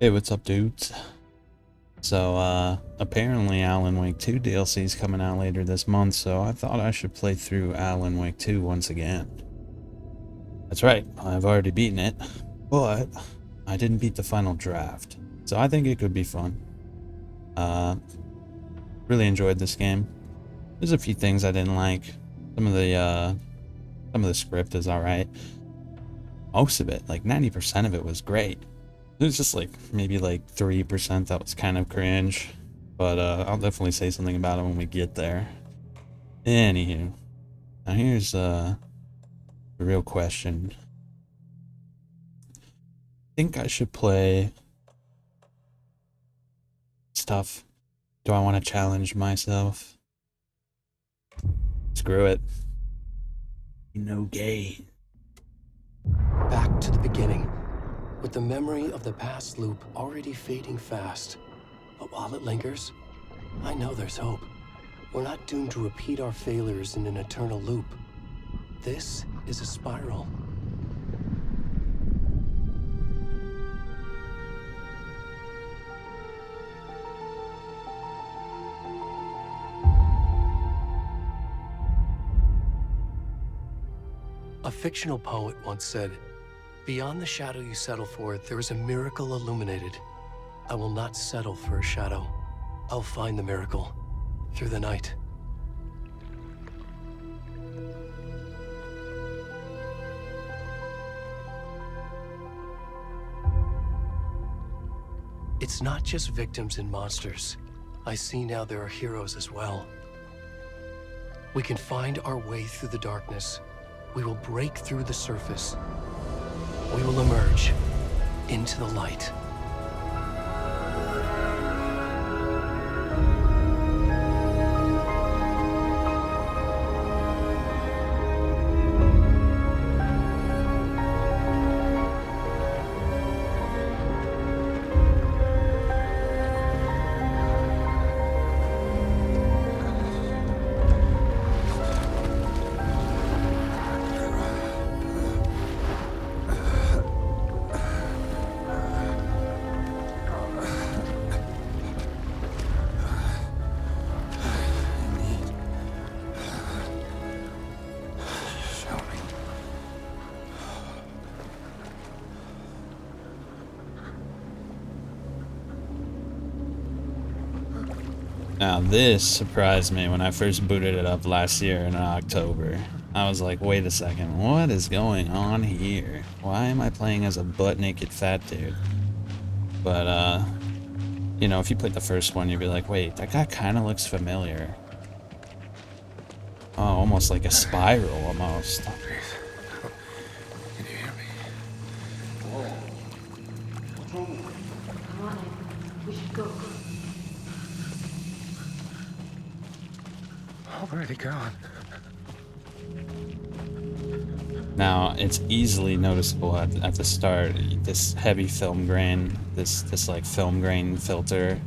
Hey, what's up, dudes? So, apparently Alan Wake 2 DLC is coming out later this month, so I thought I should play through Alan Wake 2 once again. That's right, I've already beaten it, but I didn't beat the final draft, so I think it could be fun. Uh, really enjoyed this game. There's a few things I didn't like. Some of the script is alright. Most of it, like 90% of it was great. There's just like maybe like 3% that was kind of cringe, but I'll definitely say something about it when we get there. Anywho, now here's the real question. Think I should play stuff? Do I want to challenge myself? Screw it. No gain. Back to the beginning, with the memory of the past loop already fading fast. But while it lingers, I know there's hope. We're not doomed to repeat our failures in an eternal loop. This is a spiral. A fictional poet once said, "Beyond the shadow you settle for, there is a miracle illuminated. I will not settle for a shadow. I'll find the miracle through the night." It's not just victims and monsters. I see now there are heroes as well. We can find our way through the darkness. We will break through the surface. We will emerge into the light. Now this surprised me when I first booted it up last year in October. I was like, wait a second, what is going on here? Why am I playing as a butt-naked fat dude? But, you know, if you played the first one, you'd be like, wait, that guy kind of looks familiar. Oh, almost like a spiral, almost. Please. Can you hear me? What's wrong? Come on in. We should go. Already gone. Now, it's easily noticeable at the start, this heavy film grain, this like film grain filter,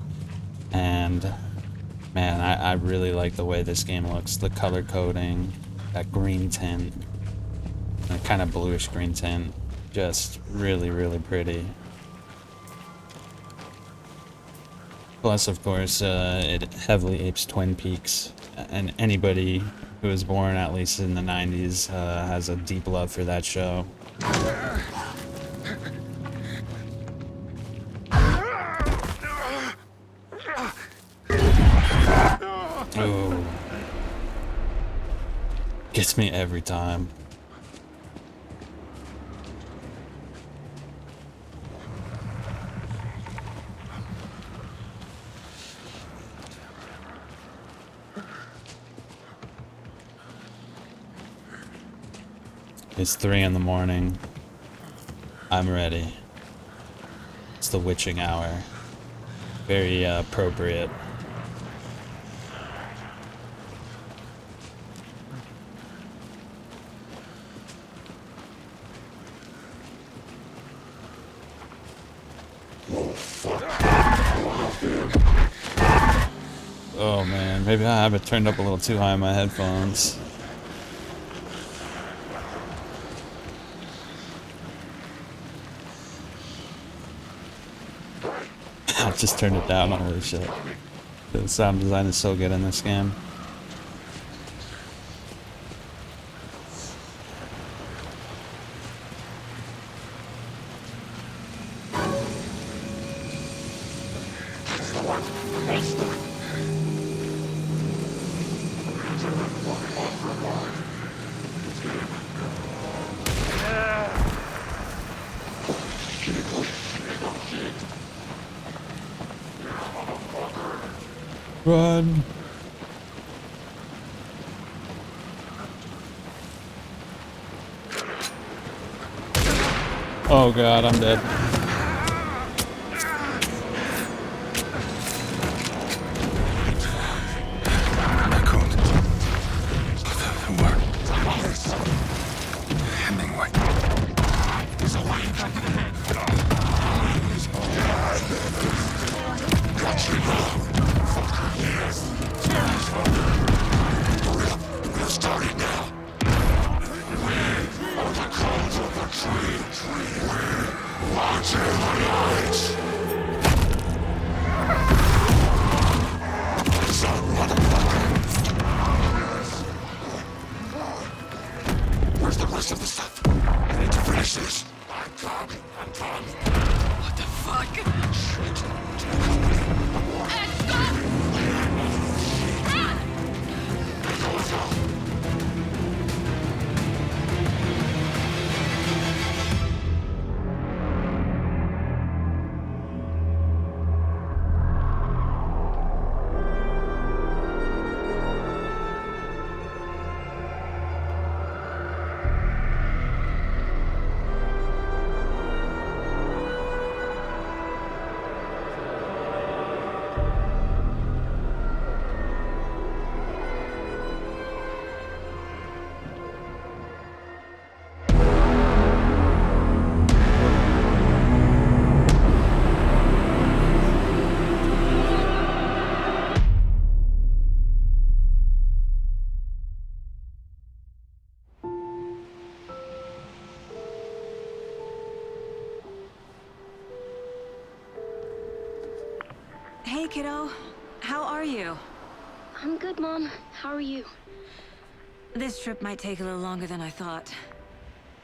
and man, I really like the way this game looks. The color coding, that green tint, that kind of bluish green tint, just really, really pretty. Plus, of course, it heavily apes Twin Peaks, and anybody who was born at least in the 90s has a deep love for that show. Oh, gets me every time. It's 3 in the morning. I'm ready. It's the witching hour. Very appropriate. Oh man, maybe I have it turned up a little too high in my headphones. I just turned it down. Holy shit. The sound design is so good in this game. Run! Oh god, I'm dead. I couldn't. Where? Hemingway. Where's the rest of the stuff? I need to finish this. I'm done. What the fuck? Hey, kiddo. How are you? I'm good, Mom. How are you? This trip might take a little longer than I thought.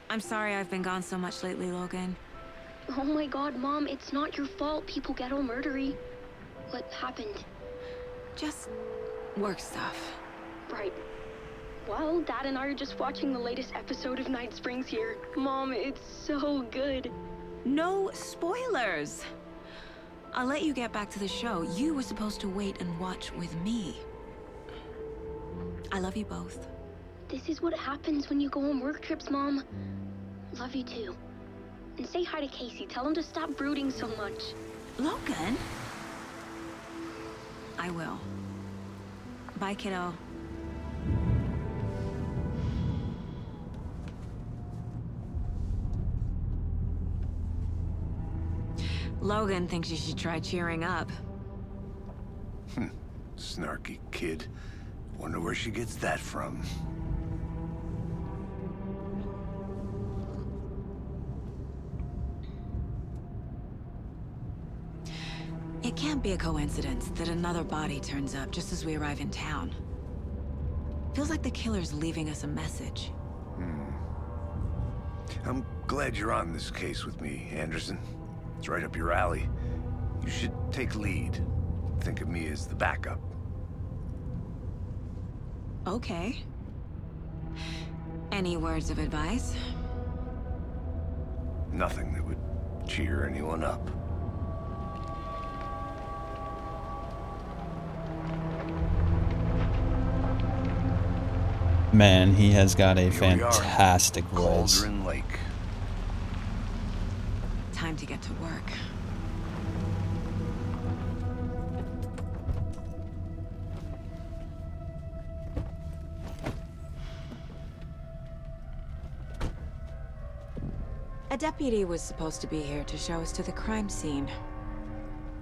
I'm sorry I've been gone so much lately, Logan. Oh my god, Mom, it's not your fault people get all murdery. What happened? Just work stuff. Right. Well, Dad and I are just watching the latest episode of Night Springs here. Mom, it's so good. No spoilers! I'll let you get back to the show. You were supposed to wait and watch with me. I love you both. This is what happens when you go on work trips, Mom. Love you too. And say hi to Casey. Tell him to stop brooding so much. Logan? I will. Bye, kiddo. Logan thinks you should try cheering up. Snarky kid. Wonder where she gets that from. It can't be a coincidence that another body turns up just as we arrive in town. Feels like the killer's leaving us a message. I'm glad you're on this case with me, Anderson. It's right up your alley. You should take lead. Think of me as the backup. Okay. Any words of advice? Nothing that would cheer anyone up. Man, he has got a Here we are. fantastic voice. Cauldron Lake. Time to get to work. A deputy was supposed to be here to show us to the crime scene.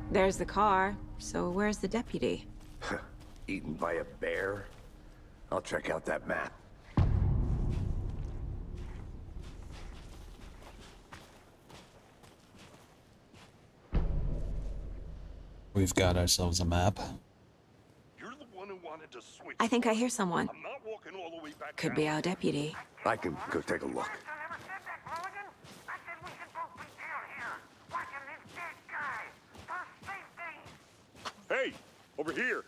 There's the car, so where's the deputy? Eaten by a bear? I'll check out that map. we've got ourselves a map. You're the one who wanted to switch. I think I hear someone. I'm not walking all the way back Could down. be our deputy. I can go take a look. Hey, over here.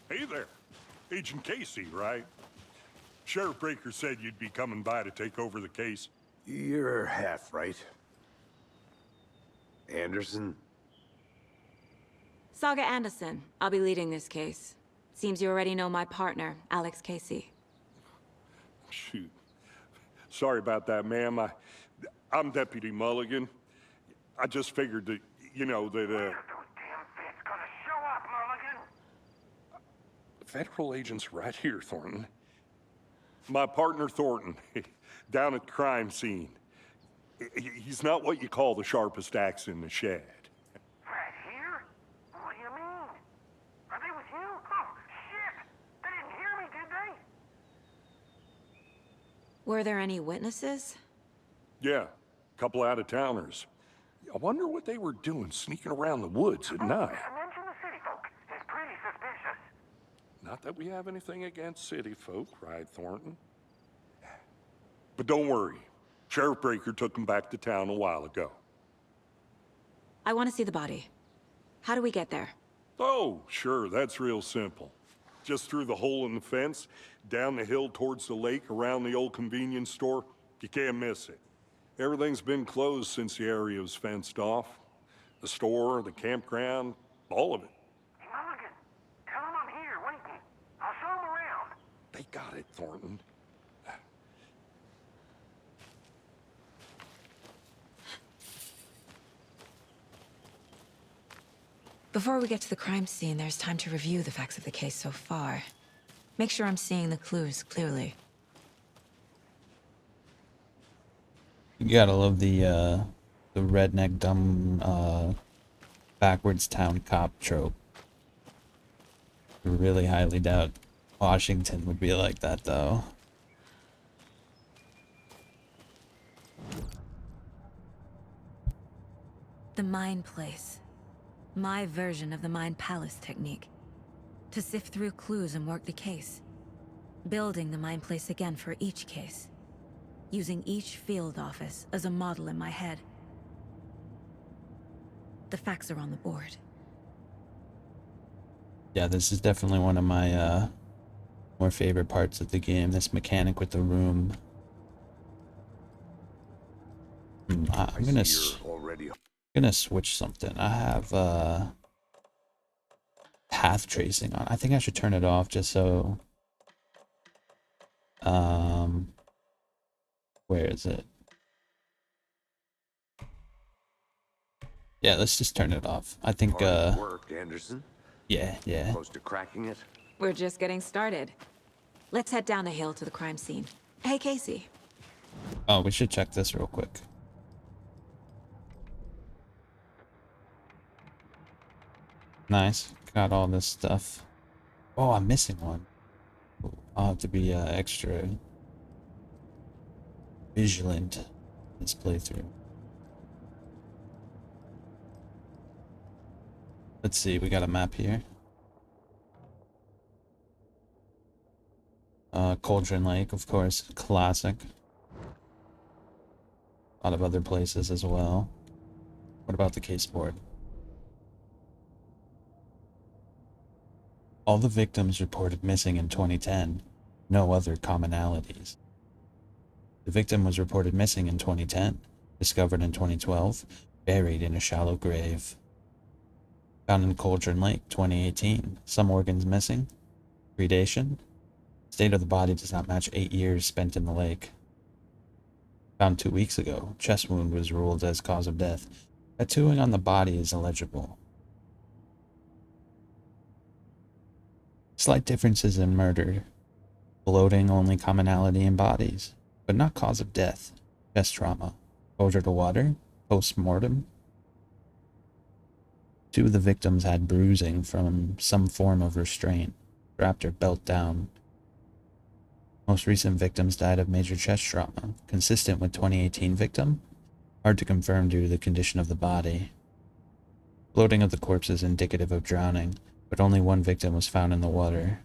Hey there. Agent Casey, right? Sheriff Breaker said you'd be coming by to take over the case. You're half right. Anderson? Saga Anderson. I'll be leading this case. Seems you already know my partner, Alex Casey. Shoot. Sorry about that, ma'am. I'm Deputy Mulligan. I just figured that, you know, that, Federal agents right here, Thornton. My partner, Thornton, down at the crime scene. He's not what you call the sharpest axe in the shed. Right here? What do you mean? Are they with you? Oh, shit! They didn't hear me, did they? Were there any witnesses? Yeah, a couple out-of-towners. I wonder what they were doing sneaking around the woods at night. Mention the city folk. It's pretty suspicious. Not that we have anything against city folk, right, Thornton? But don't worry. Sheriff Breaker took them back to town a while ago. I want to see the body. How do we get there? Oh, sure, that's real simple. Just through the hole in the fence, down the hill towards the lake, around the old convenience store. You can't miss it. Everything's been closed since the area was fenced off. The store, the campground, all of it. Hey, Mulligan, tell them I'm here waiting. I'll show them around. They got it, Thornton. Before we get to the crime scene, there's time to review the facts of the case so far. Make sure I'm seeing the clues clearly. You gotta love the redneck dumb backwards town cop trope. I really highly doubt Washington would be like that though. The Mind Place. My version of the Mind Palace technique. To sift through clues and work the case. Building the Mind Place again for each case. Using each field office as a model in my head. The facts are on the board. Yeah, this is definitely one of my more favorite parts of the game, this mechanic with the room. I'm gonna switch something. I have path tracing on. I think I should turn it off just so where is it? Yeah, let's just turn it off. I think work, Anderson. yeah. Close to cracking it. We're just getting started. Let's head down the hill to the crime scene. Hey, Casey. Oh, we should check this real quick. Nice. Got all this stuff. Oh, I'm missing one. I'll have to be extra vigilant in this playthrough. Let's see, we got a map here. Cauldron Lake, of course, classic. A lot of other places as well. What about the case board? All the victims reported missing in 2010. No other commonalities. The victim was reported missing in 2010. Discovered in 2012. Buried in a shallow grave. Found in Cauldron Lake, 2018. Some organs missing. Predation. State of the body does not match 8 years spent in the lake. Found 2 weeks ago. Chest wound was ruled as cause of death. Tattooing on the body is illegible. Slight differences in murder. Bloating only commonality in bodies, but not cause of death. Chest trauma. Exposure to water. Post-mortem. 2 of the victims had bruising from some form of restraint. Strapped or belt down. Most recent victims died of major chest trauma, consistent with 2018 victim. Hard to confirm due to the condition of the body. Floating of the corpse is indicative of drowning, but only one victim was found in the water.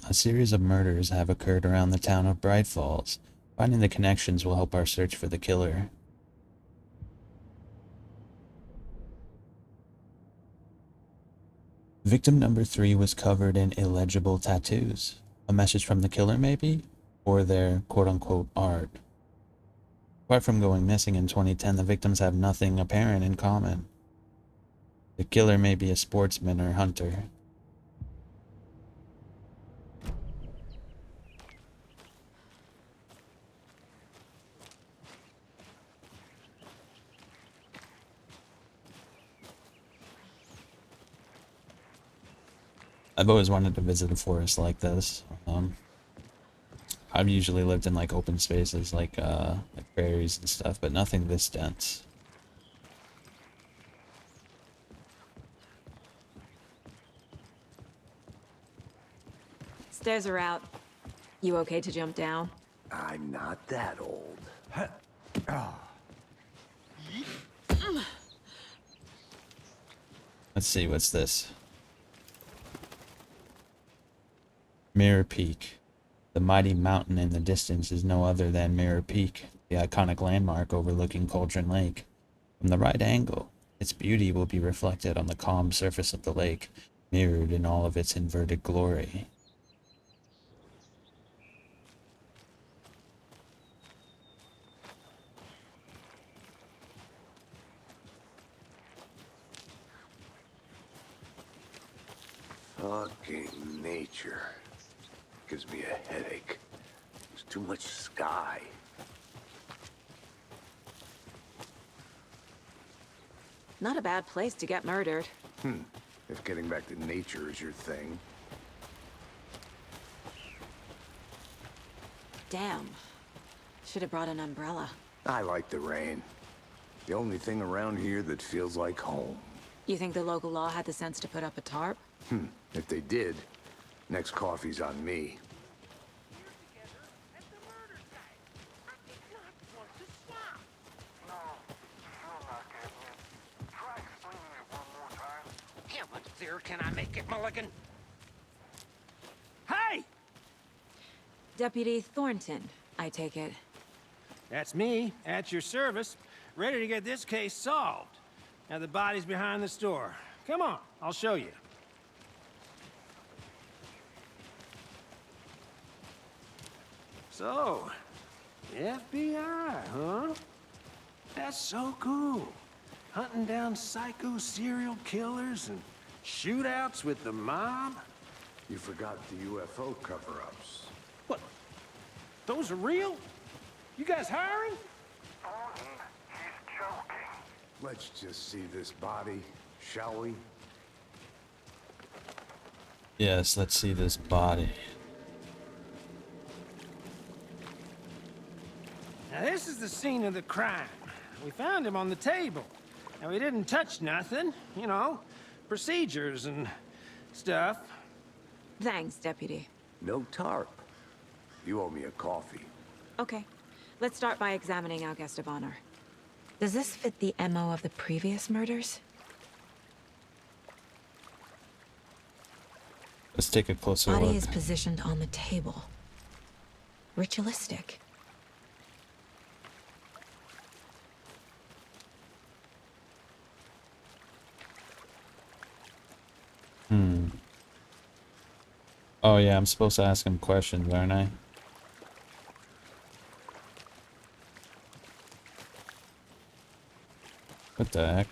A series of murders have occurred around the town of Bright Falls. Finding the connections will help our search for the killer. Victim number 3 was covered in illegible tattoos. A message from the killer, maybe? Or their quote-unquote art. Apart from going missing in 2010, the victims have nothing apparent in common. The killer may be a sportsman or hunter. I've always wanted to visit a forest like this. I've usually lived in like open spaces like prairies and stuff, but nothing this dense. Stairs are out. You okay to jump down? I'm not that old. Let's see, what's this? Mirror Peak. The mighty mountain in the distance is no other than Mirror Peak, the iconic landmark overlooking Cauldron Lake. From the right angle, its beauty will be reflected on the calm surface of the lake, mirrored in all of its inverted glory. Fucking nature. Gives me a headache. There's too much sky. Not a bad place to get murdered. If getting back to nature is your thing. Damn. Should have brought an umbrella. I like the rain. The only thing around here that feels like home. You think the local law had the sense to put up a tarp? If they did, next coffee's on me. How much clearer can I make it, Mulligan? Hey! Deputy Thornton, I take it. That's me, at your service, ready to get this case solved. Now the body's behind the store. Come on, I'll show you. So, FBI, huh? That's so cool. Hunting down psycho serial killers and shootouts with the mob? You forgot the UFO cover-ups. What? Those are real? You guys hiring? Thornton, he's joking. Let's just see this body, shall we? Yes, let's see this body. Now this is the scene of the crime. We found him on the table. Now he didn't touch nothing, you know, procedures and stuff. Thanks, Deputy. No tarp. You owe me a coffee. Okay. Let's start by examining our guest of honor. Does this fit the MO of the previous murders? Let's take a closer Body look. is positioned on the table. Ritualistic. Oh yeah, I'm supposed to ask him questions, aren't I? What the heck?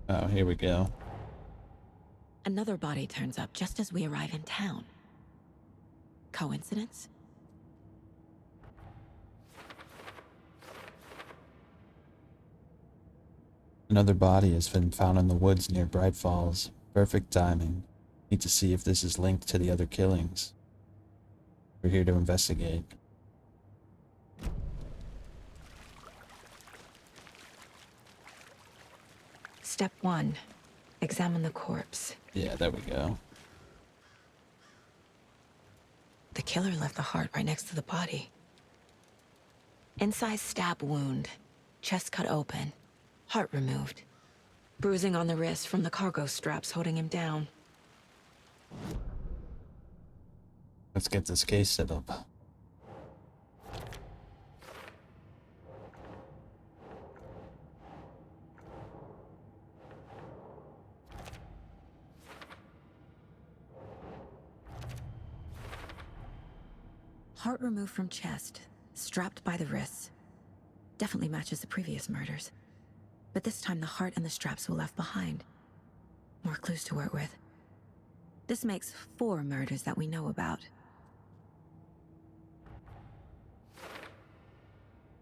Oh, here we go. Another body turns up just as we arrive in town. Coincidence? Another body has been found in the woods near Bright Falls. Perfect timing. Need to see if this is linked to the other killings. We're here to investigate. Step 1. Examine the corpse. Yeah, there we go. The killer left the heart right next to the body. Incised stab wound. Chest cut open. Heart removed. Bruising on the wrist from the cargo straps holding him down. Let's get this case set up. Heart removed from chest, strapped by the wrists. Definitely matches the previous murders. But this time the heart and the straps were left behind. More clues to work with. This makes 4 murders that we know about.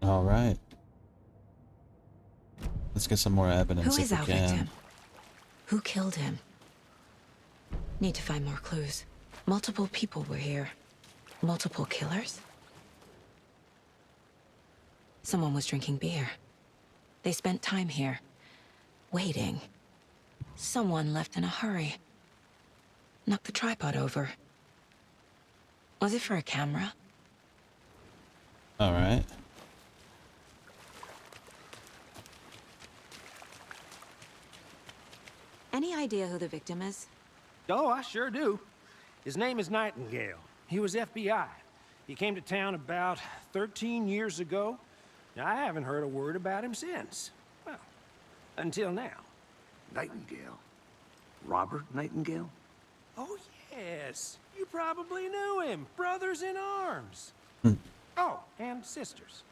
All right. Let's get some more evidence Who if is we our can. victim? Who killed him? Need to find more clues. Multiple people were here. Multiple killers? Someone was drinking beer. They spent time here. Waiting. Someone left in a hurry. Knocked the tripod over. Was it for a camera? All right. Any idea who the victim is? Oh, I sure do. His name is Nightingale. He was FBI. He came to town about 13 years ago. I haven't heard a word about him since. Well, until now. Nightingale? Robert Nightingale? Oh, yes. You probably knew him. Brothers in arms. Oh, and sisters.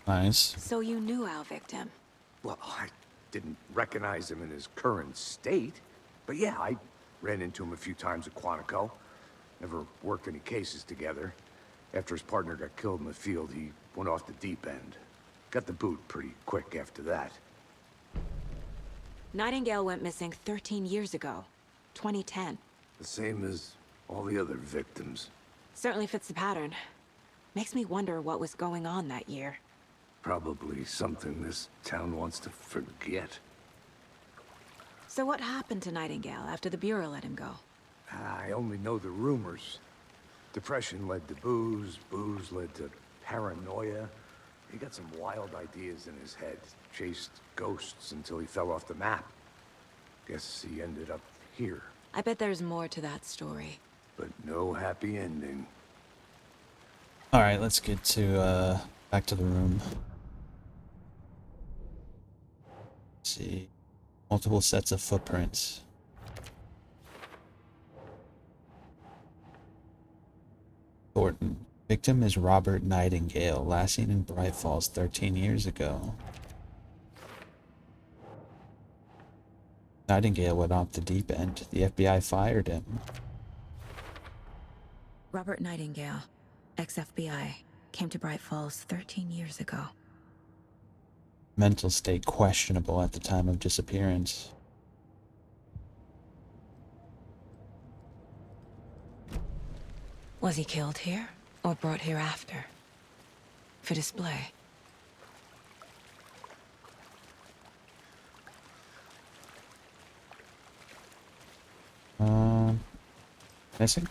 Nice. So you knew our victim. Well, I didn't recognize him in his current state. But yeah, I ran into him a few times at Quantico. Never worked any cases together. After his partner got killed in the field, he went off the deep end. Got the boot pretty quick after that. Nightingale went missing 13 years ago. 2010. The same as all the other victims. Certainly fits the pattern. Makes me wonder what was going on that year. Probably something this town wants to forget. So what happened to Nightingale after the Bureau let him go? I only know the rumors. Depression led to booze, booze led to paranoia. He got some wild ideas in his head. Chased ghosts until he fell off the map. Guess he ended up here. I bet there's more to that story. But no happy ending. All right, let's get to back to the room. Let's see. Multiple sets of footprints. Thornton. Victim is Robert Nightingale, last seen in Bright Falls 13 years ago. Nightingale went off the deep end. The FBI fired him. Robert Nightingale, ex-FBI, came to Bright Falls 13 years ago. Mental state questionable at the time of disappearance. Was he killed here or brought here after? For display? Missing?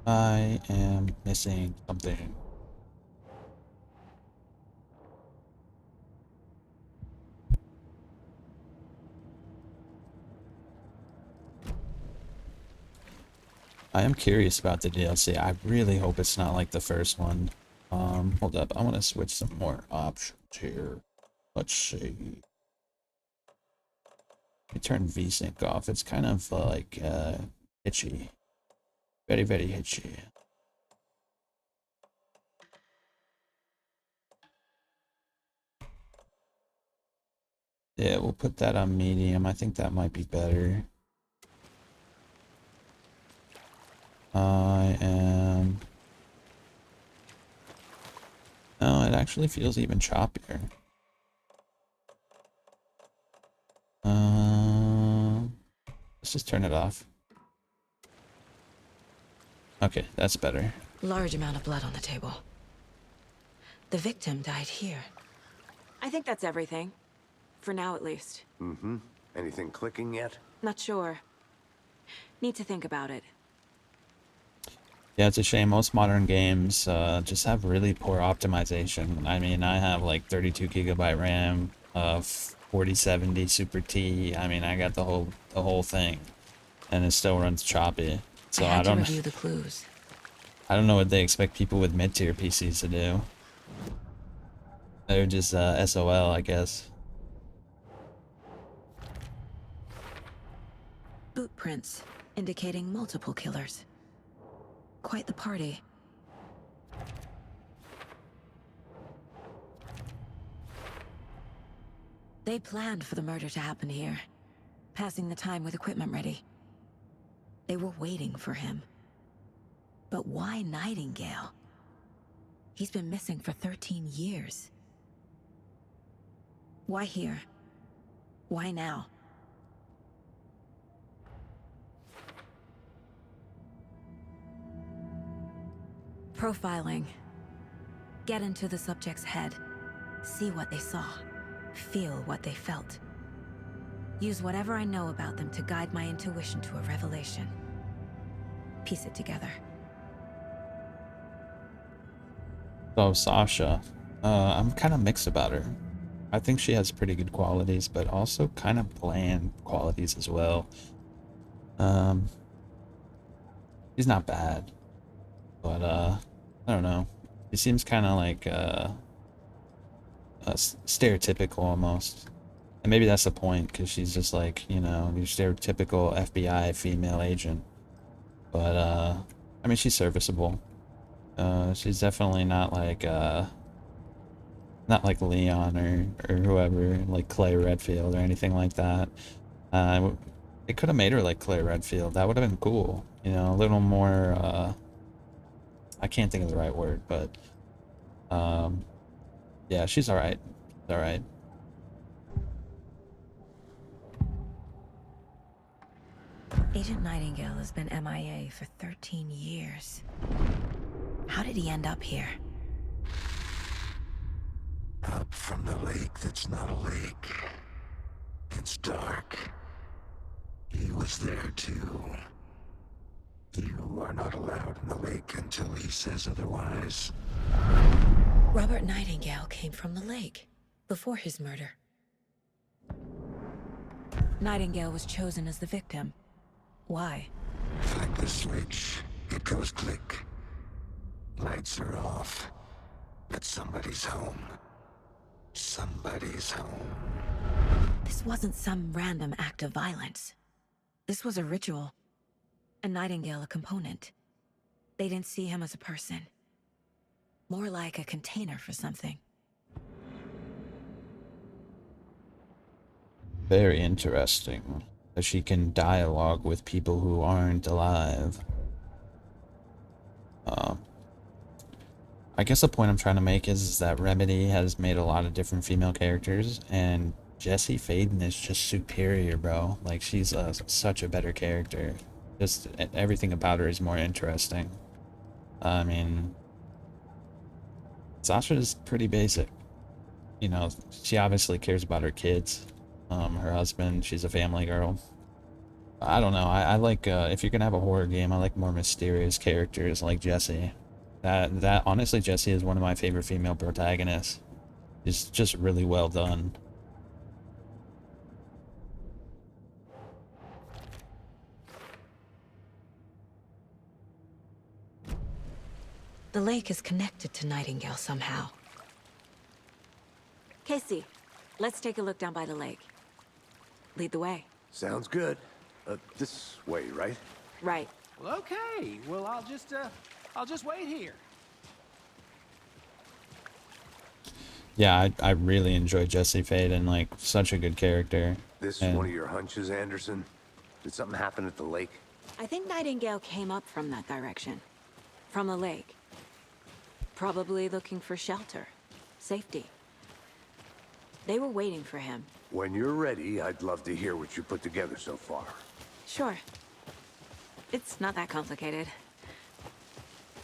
I am missing something. I am curious about the DLC. I really hope it's not like the first one. Hold up. I want to switch some more options here. Let's see. Let me turn VSync off. It's kind of like itchy. Very, very itchy. Yeah, we'll put that on medium. I think that might be better. I am... No, it actually feels even choppier. Let's just turn it off. Okay, that's better. Large amount of blood on the table. The victim died here. I think that's everything. For now, at least. Mm-hmm. Anything clicking yet? Not sure. Need to think about it. Yeah, it's a shame. Most modern games just have really poor optimization. I mean, I have like 32 gigabyte RAM, 4070 Super T. I mean, I got the whole thing, and it still runs choppy. So I had to review the clues. I don't know what they expect people with mid-tier PCs to do. They're just SOL, I guess. Boot prints indicating multiple killers. Quite the party. They planned for the murder to happen here, passing the time with equipment ready. They were waiting for him. But why Nightingale? He's been missing for 13 years. Why here? Why now? Profiling. Get into the subject's head. See what they saw. Feel what they felt. Use whatever I know about them to guide my intuition to a revelation. Piece it together. So Sasha, I'm kind of mixed about her. I think she has pretty good qualities, but also kind of bland qualities as well. She's not bad, but I don't know. She seems kind of like stereotypical almost, and maybe that's the point, because she's just like, you know, your stereotypical FBI female agent. But I mean, she's serviceable. She's definitely not like Leon or whoever, like Clay Redfield or anything like that. They could have made her like Clay Redfield. That would have been cool. You know, a little more. I can't think of the right word, but yeah, she's all right. She's all right. Agent Nightingale has been MIA for 13 years. How did he end up here? Up from the lake that's not a lake. It's dark. He was there too. You are not allowed in the lake until he says otherwise. Robert Nightingale came from the lake before his murder. Nightingale was chosen as the victim. Why? Flick the switch. It goes click. Lights are off. But somebody's home. Somebody's home. This wasn't some random act of violence. This was a ritual. And Nightingale a component. They didn't see him as a person. More like a container for something. Very interesting. That she can dialogue with people who aren't alive. I guess the point I'm trying to make is that Remedy has made a lot of different female characters, and Jesse Faden is just superior, bro. Like, she's such a better character. Just everything about her is more interesting. I mean, Sasha is pretty basic. You know, she obviously cares about her kids, her husband. She's a family girl. I don't know. I like, if you're gonna have a horror game, I like more mysterious characters like Jessie. That honestly, Jessie is one of my favorite female protagonists. It's just really well done. The lake is connected to Nightingale somehow. Casey, let's take a look down by the lake. Lead the way. Sounds good. This way, right? Right. Well, okay. Well, I'll just wait here. Yeah, I really enjoy Jesse Faden, like, such a good character. This And one of your hunches, Anderson? Did something happen at the lake? I think Nightingale came up from that direction. From the lake. Probably looking for shelter. Safety. They were waiting for him. When you're ready, I'd love to hear what you put together so far. Sure. It's not that complicated.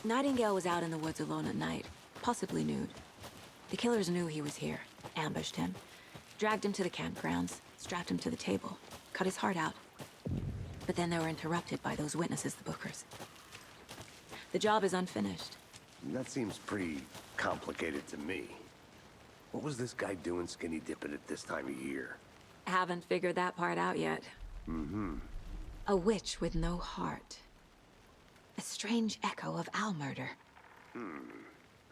Nightingale was out in the woods alone at night, possibly nude. The killers knew he was here, ambushed him, dragged him to the campgrounds, strapped him to the table, cut his heart out. But then they were interrupted by those witnesses, the Bookers. The job is unfinished. That seems pretty complicated to me. What was this guy doing skinny dipping at this time of year? Haven't figured that part out yet. Mm-hmm. A witch with no heart. A strange echo of owl murder.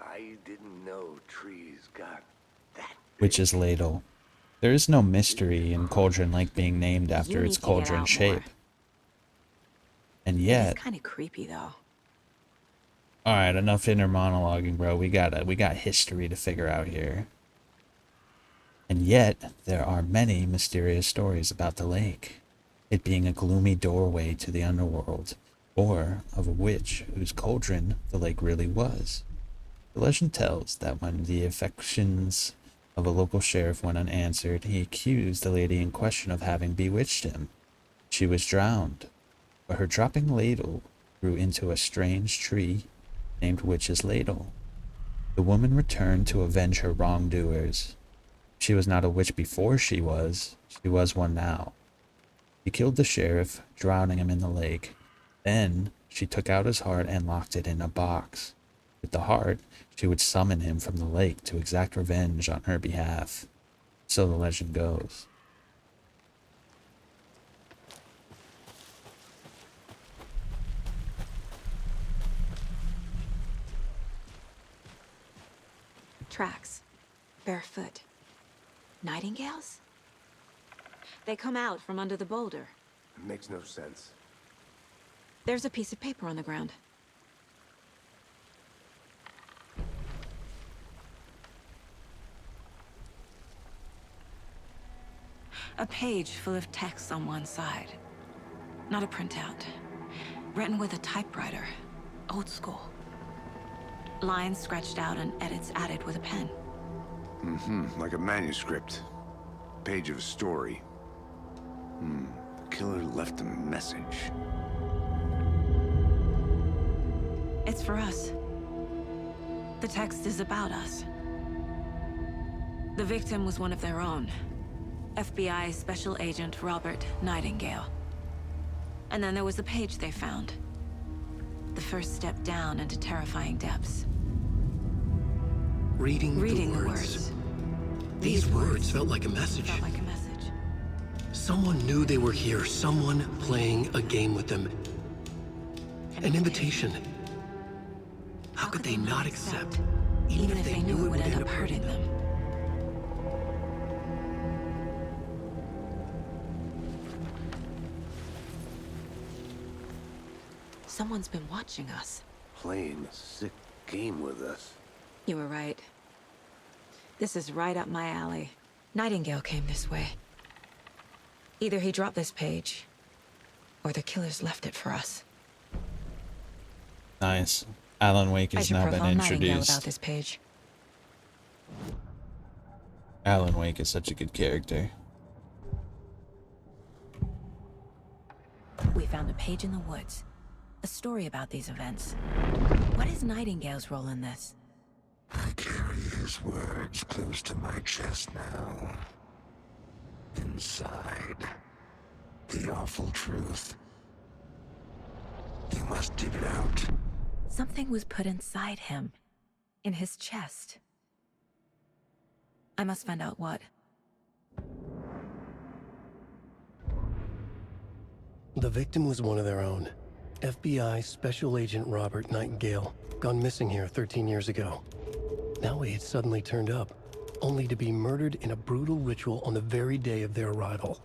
I didn't know trees got that. Witch's ladle. There is no mystery in Cauldron Lake being named after its cauldron shape. And yet... It's kind of creepy, though. Alright, enough inner monologuing, bro. We got history to figure out here. And yet, there are many mysterious stories about the lake. It being a gloomy doorway to the underworld, or of a witch whose cauldron the lake really was. The legend tells that when the affections of a local sheriff went unanswered, he accused the lady in question of having bewitched him. She was drowned, but her dropping ladle grew into a strange tree named Witch's Ladle. The woman returned to avenge her wrongdoers. She was not a witch before she was one now. She killed the sheriff, drowning him in the lake. Then she took out his heart and locked it in a box. With the heart, she would summon him from the lake to exact revenge on her behalf. So the legend goes. Tracks. Barefoot. Nightingales? They come out from under the boulder. It makes no sense. There's a piece of paper on the ground. A page full of text on one side. Not a printout. Written with a typewriter. Old school. Lines scratched out and edits added with a pen. Like a manuscript. Page of a story. The killer left a message. It's for us. The text is about us. The victim was one of their own. FBI Special Agent Robert Nightingale. And then there was the page they found. The first step down into terrifying depths. Reading the words. These words felt like a message. Someone knew they were here. Someone playing a game with them. An invitation. How could they not accept, even if they knew it would end up hurting them? Someone's been watching us. Playing a sick game with us. You were right. This is right up my alley. Nightingale came this way. Either he dropped this page, or the killers left it for us. Nice. Alan Wake has now been Nightingale introduced. about this page. Alan Wake is such a good character. We found a page in the woods. A story about these events. What is Nightingale's role in this? I carry his words close to my chest now. Inside, the awful truth. You must dig it out. Something was put inside him. In his chest. I must find out what. The victim was one of their own. FBI Special Agent Robert Nightingale, gone missing here 13 years ago. Now he had suddenly turned up, only to be murdered in a brutal ritual on the very day of their arrival.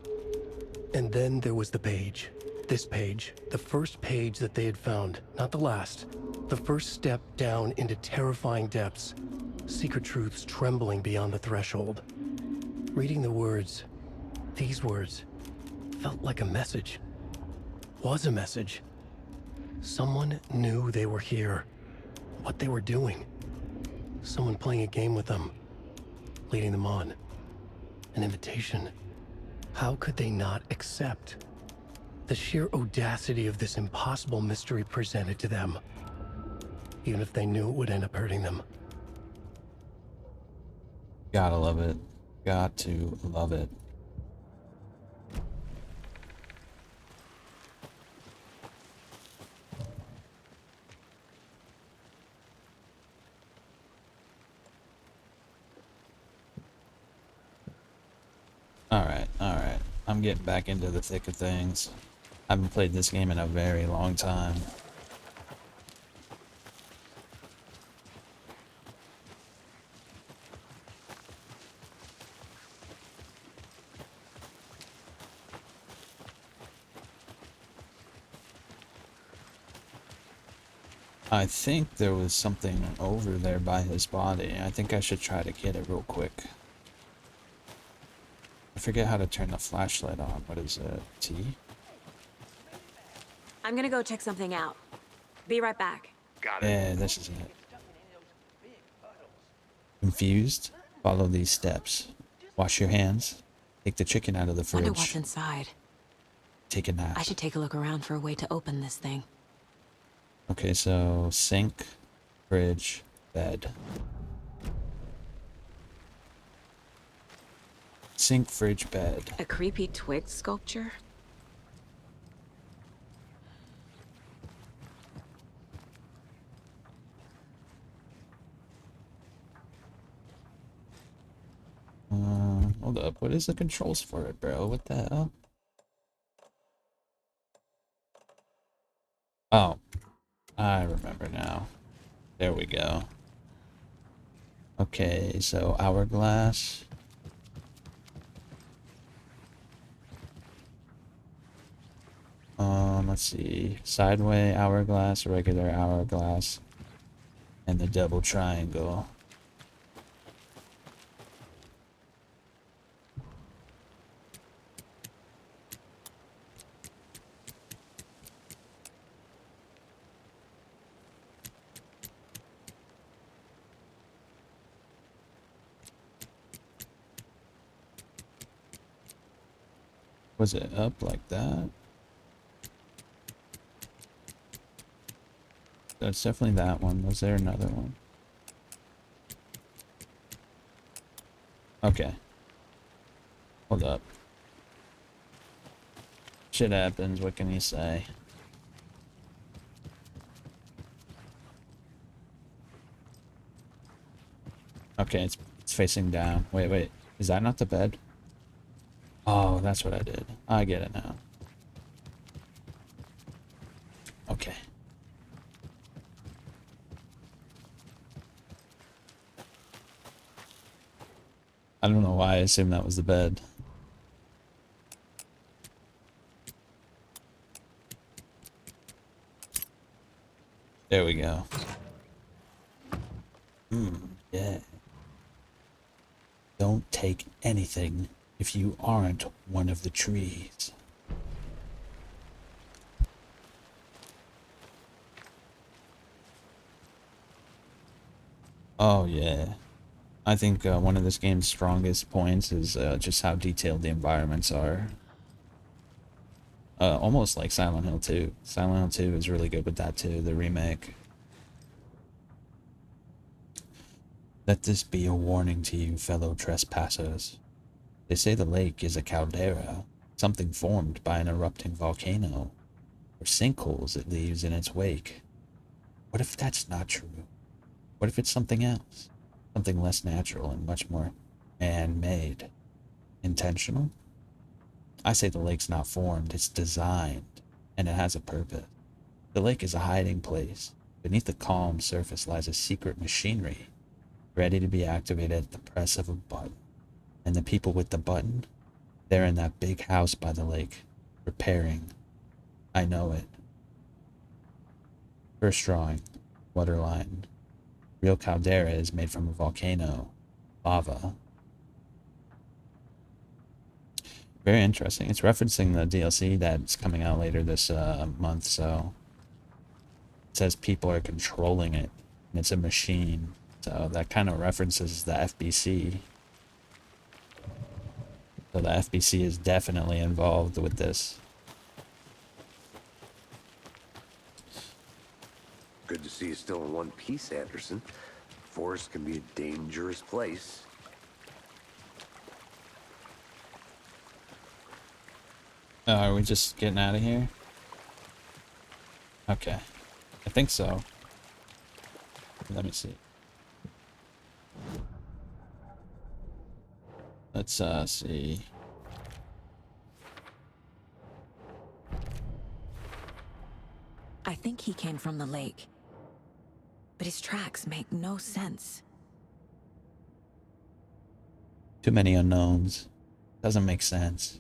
And then there was the page. This page, the first page that they had found, not the last. The first step down into terrifying depths. Secret truths trembling beyond the threshold. Reading the words, these words, felt like a message. Was a message. Someone knew they were here. What they were doing. Someone playing a game with them. Leading them on. An invitation. How could they not accept? The sheer audacity of this impossible mystery presented to them. even if they knew it would end up hurting them. Gotta love it. Got to love it. Alright, alright. I'm getting back into the thick of things. I haven't played this game in a very long time. I think there was something over there by his body. I think I should try to get it real quick. I forget how to turn the flashlight on. What is it? T? I'm gonna go check something out. Be right back. Got it. Yeah, this is it. Confused? Follow these steps. Wash your hands. Take the chicken out of the Wonder what's fridge. inside. Take a nap. I should take a look around for a way to open this thing. Okay, so sink, fridge, bed. Sink, fridge, bed. A creepy twig sculpture? Hold up. What is the controls for it, bro? What the hell? Oh, I remember now. There we go. Okay, so hourglass. Let's see. Sideway hourglass, regular hourglass, and the double triangle. Was it up like that? That's definitely that one. Was there another one? Okay. Hold up. Shit happens, what can you say? Okay, it's facing down. Wait, wait. Is that not the bed? Oh, that's what I did. I get it now. Okay. I don't know why I assumed that was the bed. There we go. Yeah. Don't take anything if you aren't one of the trees. Oh yeah. I think one of this game's strongest points is just how detailed the environments are. Almost like Silent Hill 2. Silent Hill 2 is really good with that too, the remake. Let this be a warning to you, fellow trespassers. They say the lake is a caldera, something formed by an erupting volcano, or sinkholes it leaves in its wake. What if that's not true? What if it's something else? Something less natural and much more man-made? Intentional? I say the lake's not formed, it's designed, and it has a purpose. The lake is a hiding place. Beneath the calm surface lies a secret machinery, ready to be activated at the press of a button. And the people with the button, they're in that big house by the lake, repairing. I know it. First drawing, waterline. Real caldera is made from a volcano, lava. Very interesting. It's referencing the DLC that's coming out later this month, so it says people are controlling it, and it's a machine. So that kind of references the FBC. So the FBC is definitely involved with this. Good to see you still in one piece, Anderson. Forest can be a dangerous place. Oh, are we just getting out of here? Okay. I think so. Let me see. Let's see. I think he came from the lake. But his tracks make no sense. Too many unknowns. Doesn't make sense.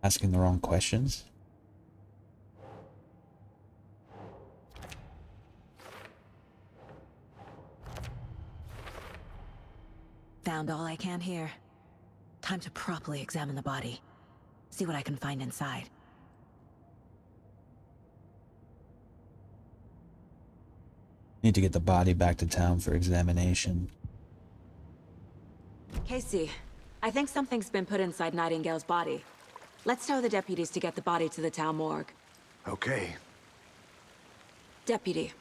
Asking the wrong questions. Found all I can here. Time to properly examine the body. See what I can find inside. Need to get the body back to town for examination. Casey, I think something's been put inside Nightingale's body. Let's tell the deputies to get the body to the town morgue. Okay. Deputy,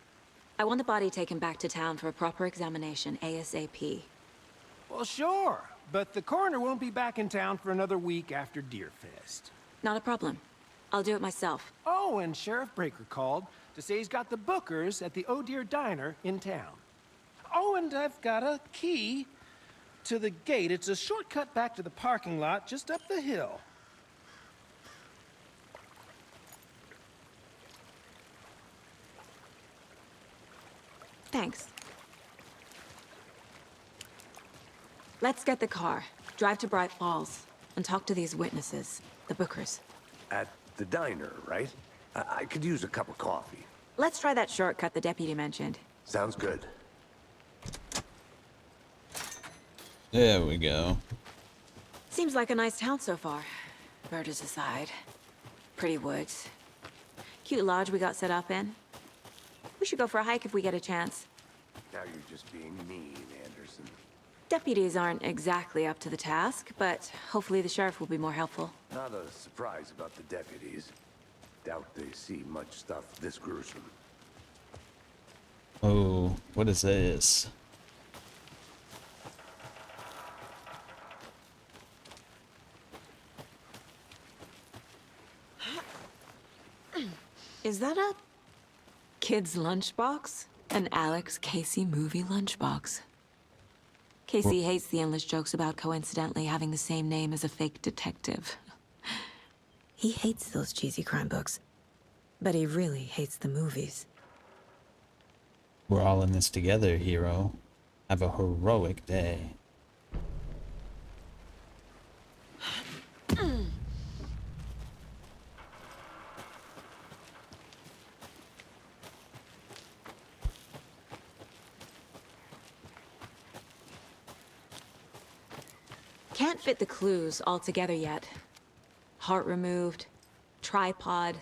I want the body taken back to town for a proper examination ASAP. Well, sure, but the coroner won't be back in town for another week after Deerfest. Not a problem. I'll do it myself. Oh, and Sheriff Breaker called to say he's got the bookers at the Oh Dear Diner in town. Oh, and I've got a key to the gate. It's a shortcut back to the parking lot just up the hill. Thanks. Let's get the car, drive to Bright Falls, and talk to these witnesses, the bookers. At the diner, right? I could use a cup of coffee. Let's try that shortcut the deputy mentioned. Sounds good. There we go. Seems like a nice town so far. Murders aside. Pretty woods. Cute lodge we got set up in. We should go for a hike if we get a chance. Now you're just being mean, Anderson. Deputies aren't exactly up to the task, but hopefully the sheriff will be more helpful. Not a surprise about the deputies. Doubt they see much stuff this gruesome. Oh, what is this? Is that a kid's lunchbox? An Alex Casey movie lunchbox. Casey hates the endless jokes about coincidentally having the same name as a fake detective. He hates those cheesy crime books, but he really hates the movies. We're all in this together, hero. Have a heroic day. Can't fit the clues all together yet. Heart removed, tripod,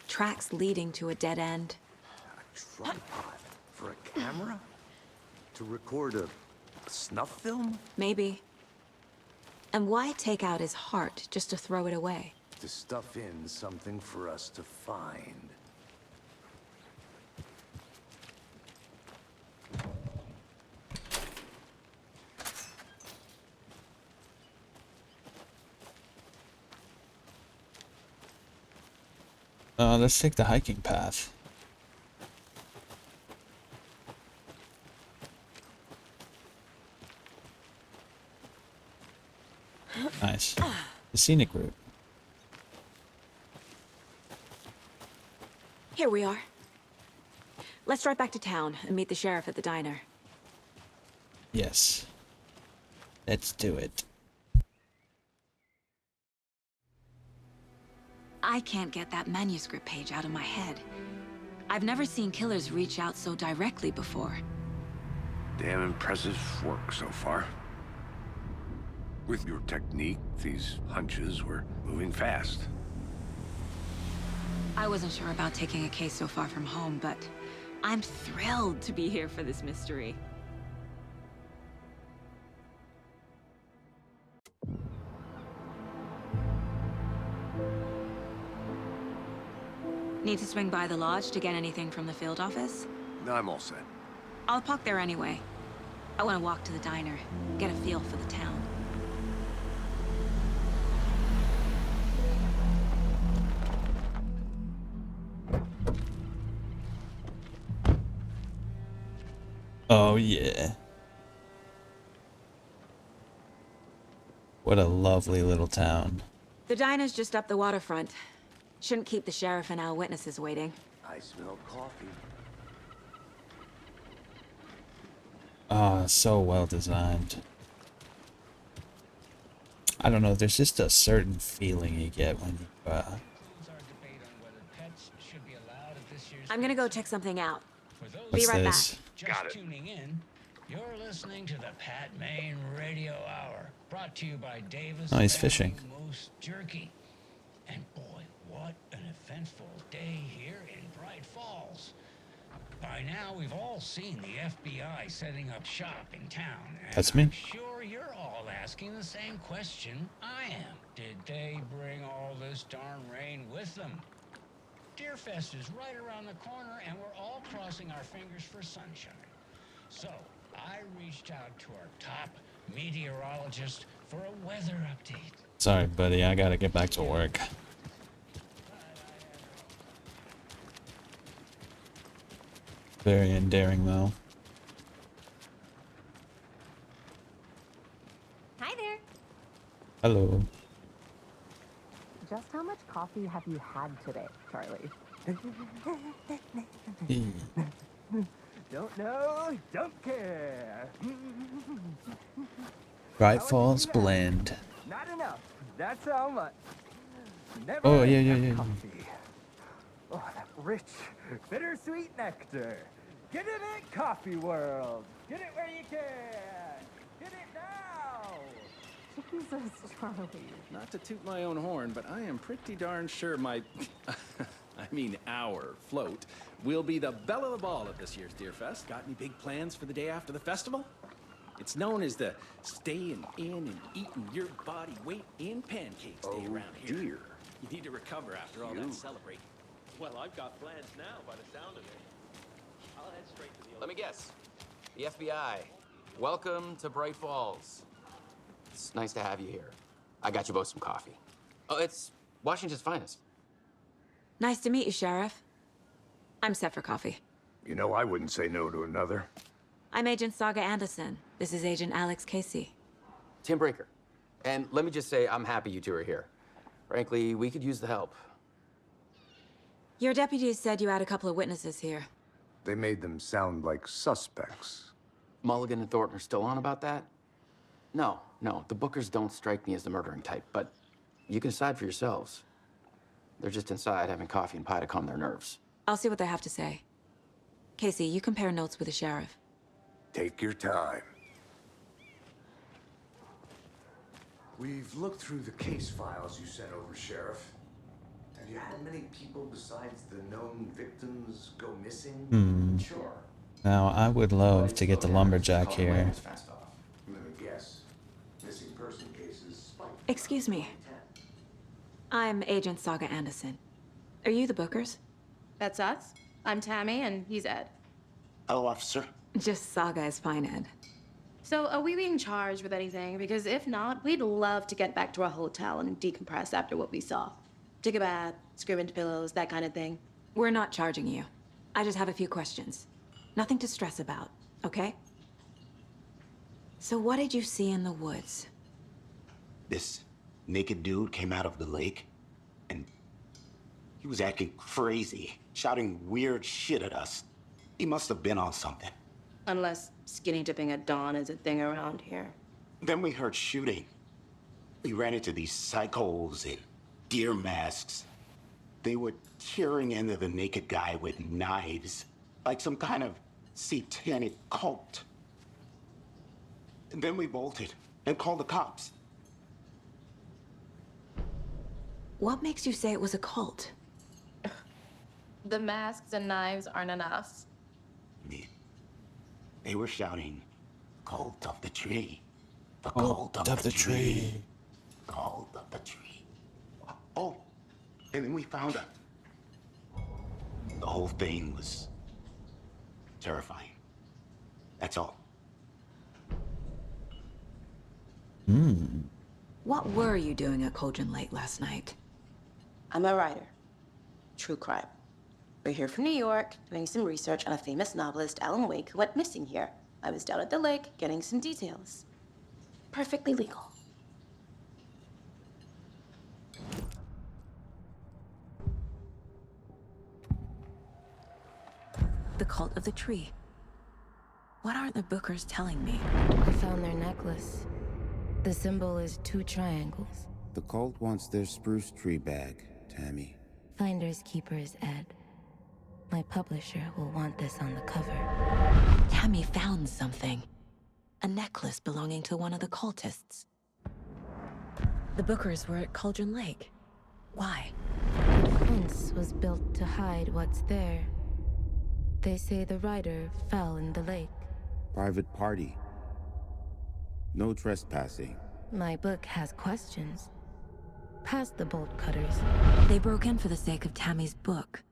tracks leading to a dead end. A tripod for a camera? To record a snuff film? Maybe. And why take out his heart just to throw it away? To stuff in something for us to find. Let's take the hiking path. Nice. The scenic route. Here we are. Let's drive back to town and meet the sheriff at the diner. Yes. Let's do it. I can't get that manuscript page out of my head. I've never seen killers reach out so directly before. Damn impressive work so far. With your technique, these hunches were moving fast. I wasn't sure about taking a case so far from home, but I'm thrilled to be here for this mystery. Need to swing by the lodge to get anything from the field office? No, I'm all set. I'll park there anyway. I want to walk to the diner, get a feel for the town. Oh yeah. What a lovely little town. The diner's just up the waterfront. Shouldn't keep the sheriff and our witnesses waiting. I smell coffee. Ah, so well designed. I don't know, there's just a certain feeling you get when you, I'm gonna go check something out. what's Be right this? back. Just tuning in, you're listening to the Pat Maine Radio Hour, brought to you by Davis Oh, he's Valley fishing. Moose Jerky. And boy, what an eventful day here in Bright Falls. By now, we've all seen the FBI setting up shop in town. And That's me. I'm sure you're all asking the same question I am. Did they bring all this darn rain with them? Deerfest is right around the corner, and we're all crossing our fingers for sunshine. So, I reached out to our top meteorologist for a weather update. Sorry, buddy, I gotta get back to work. Very endearing, though. Hi there. Hello. Just how much coffee have you had today, Charlie? Don't know, don't care. Bright Falls Blend. Not enough. That's how much. Never Oh, yeah, enough yeah, yeah. coffee. Oh, that rich, bittersweet nectar. Get it in coffee world. Get it where you can. Get it now. Jesus, Charlie. Not to toot my own horn, but I am pretty darn sure my, our float will be the belle of the ball at this year's Deerfest. Got any big plans for the day after the festival? It's known as the staying in and eating your body weight in pancakes day around here. Dear. You need to recover after all that celebrating. Well, I've got plans now by the sound of it. I'll head straight to the... Let me guess. The FBI. Welcome to Bright Falls. It's nice to have you here. I got you both some coffee. Oh, it's Washington's finest. Nice to meet you, Sheriff. I'm set for coffee. You know, I wouldn't say no to another. I'm Agent Saga Anderson. This is Agent Alex Casey. Tim Breaker. And let me just say, I'm happy you two are here. Frankly, we could use the help. Your deputies said you had a couple of witnesses here. They made them sound like suspects. Mulligan and Thornton are still on about that? No, the Bookers don't strike me as the murdering type, but you can decide for yourselves. They're just inside having coffee and pie to calm their nerves. I'll see what they have to say. Casey, you compare notes with the sheriff. Take your time. We've looked through the case files you sent over, Sheriff. Have you had many people besides the known victims go missing? Sure. Now, I would love to get the lumberjack here. Fast off. Let me guess. Missing person cases spike. Excuse me. I'm Agent Saga Anderson. Are you the Bookers? That's us. I'm Tammy, and he's Ed. Hello, officer. Just Saga is fine, Ed. So, are we being charged with anything? Because if not, we'd love to get back to our hotel and decompress after what we saw. Take a bath, scream into pillows, that kind of thing. We're not charging you. I just have a few questions. Nothing to stress about, okay? So what did you see in the woods? This naked dude came out of the lake, and he was acting crazy, shouting weird shit at us. He must have been on something. Unless skinny dipping at dawn is a thing around here. Then we heard shooting. We ran into these psychos in deer masks. They were tearing into the naked guy with knives, like some kind of satanic cult. And then we bolted and called the cops. What makes you say it was a cult? The masks and knives aren't enough. They were shouting, "Cult of the tree. The cult of the tree. Cult of the tree." Oh, and then we found out the whole thing was terrifying. That's all. What were you doing at Cauldron Lake last night? I'm a writer. True crime. We're here from New York, doing some research on a famous novelist, Alan Wake, who went missing here. I was down at the lake, getting some details. Perfectly legal. The cult of the tree. What aren't the Bookers telling me? I found their necklace. The symbol is 2 triangles. The cult wants their spruce tree back, Tammy. Finders keepers, Ed. My publisher will want this on the cover. Tammy found something. A necklace belonging to one of the cultists. The Bookers were at Cauldron Lake. Why? The fence was built to hide what's there. They say the rider fell in the lake. Private party. No trespassing. My book has questions. Past the bolt cutters. They broke in for the sake of Tammy's book.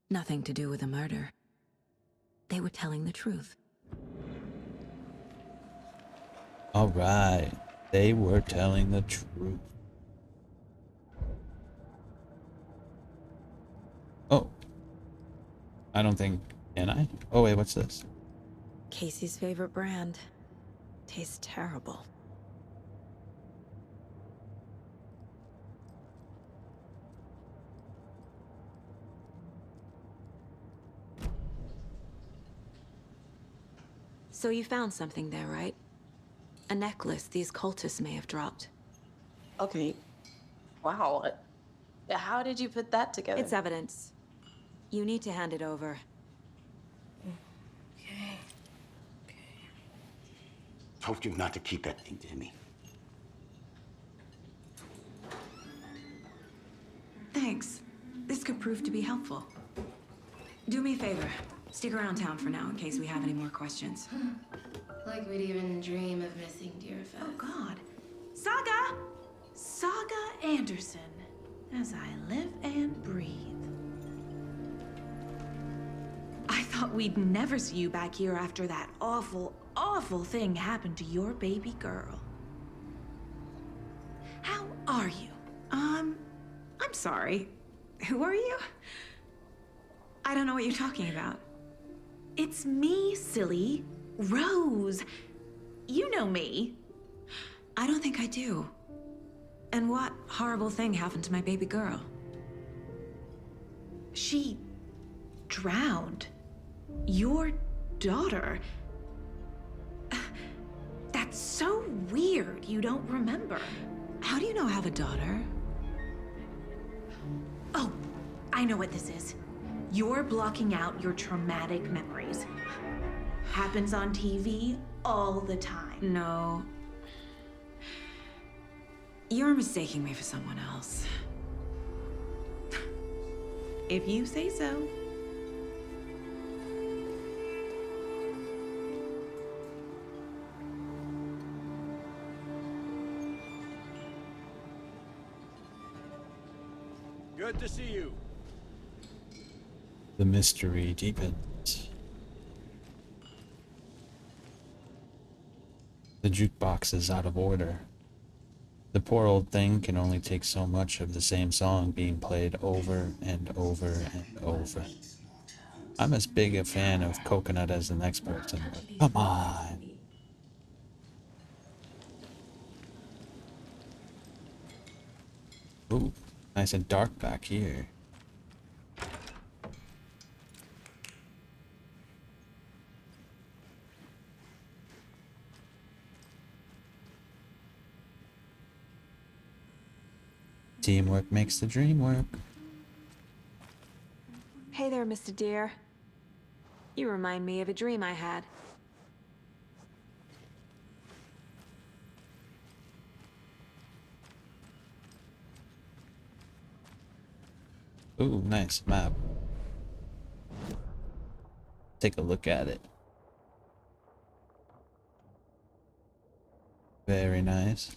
Nothing to do with the murder. They were telling the truth. All right. They were telling the truth. Oh. I don't think... Can I? Oh, wait, what's this? Casey's favorite brand. Tastes terrible. So you found something there, right? A necklace these cultists may have dropped. Okay. Wow. How did you put that together? It's evidence. You need to hand it over. Okay. Told you not to keep that thing, Tammy. Thanks. This could prove to be helpful. Do me a favor. Stick around town for now in case we have any more questions. Like we'd even dream of missing Deerfest. Oh, God. Saga! Saga Anderson. As I live and breathe. I thought we'd never see you back here after that awful, awful thing happened to your baby girl. How are you? I'm sorry. Who are you? I don't know what you're talking about. It's me, silly. Rose. You know me. I don't think I do. And what horrible thing happened to my baby girl? She drowned. Your daughter. That's so weird you don't remember. How do you know I have a daughter? Oh, I know what this is. You're blocking out your traumatic memories. Happens on TV all the time. No. You're mistaking me for someone else. If you say so. Good to see you. The mystery deepens. The jukebox is out of order. The poor old thing can only take so much of the same song being played over and over and over. I'm as big a fan of Coconut as the next person, but come on. Ooh, nice and dark back here. Teamwork makes the dream work. Hey there, Mr. Deer. You remind me of a dream I had. Ooh, nice map. Take a look at it. Very nice.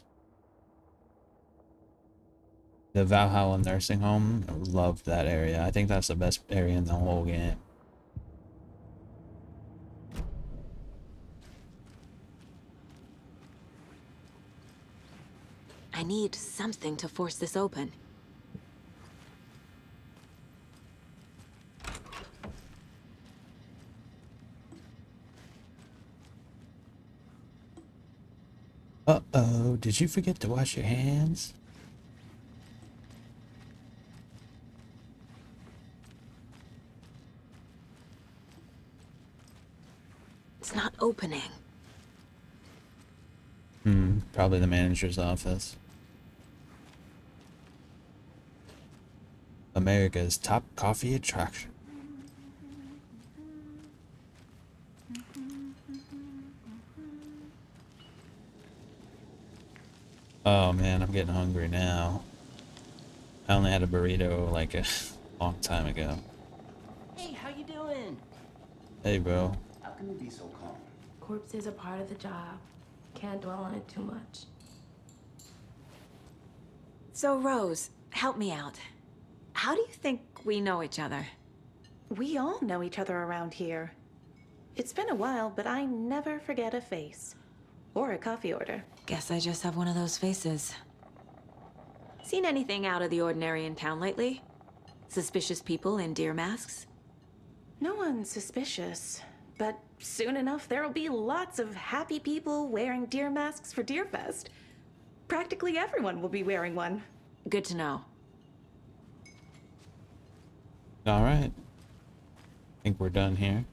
The Valhalla nursing home, I loved that area. I think that's the best area in the whole game. I need something to force this open. Uh-oh, did you forget to wash your hands? It's not opening. Probably the manager's office. America's top coffee attraction. Oh man, I'm getting hungry now. I only had a burrito like a long time ago. Hey, how you doing? Hey, bro. How can you be so calm? Corpses are part of the job. Can't dwell on it too much. So, Rose, help me out. How do you think we know each other? We all know each other around here. It's been a while, but I never forget a face. Or a coffee order. Guess I just have one of those faces. Seen anything out of the ordinary in town lately? Suspicious people in deer masks? No one's suspicious. But soon enough, there'll be lots of happy people wearing deer masks for Deerfest. Practically everyone will be wearing one. Good to know. Alright. Think we're done here.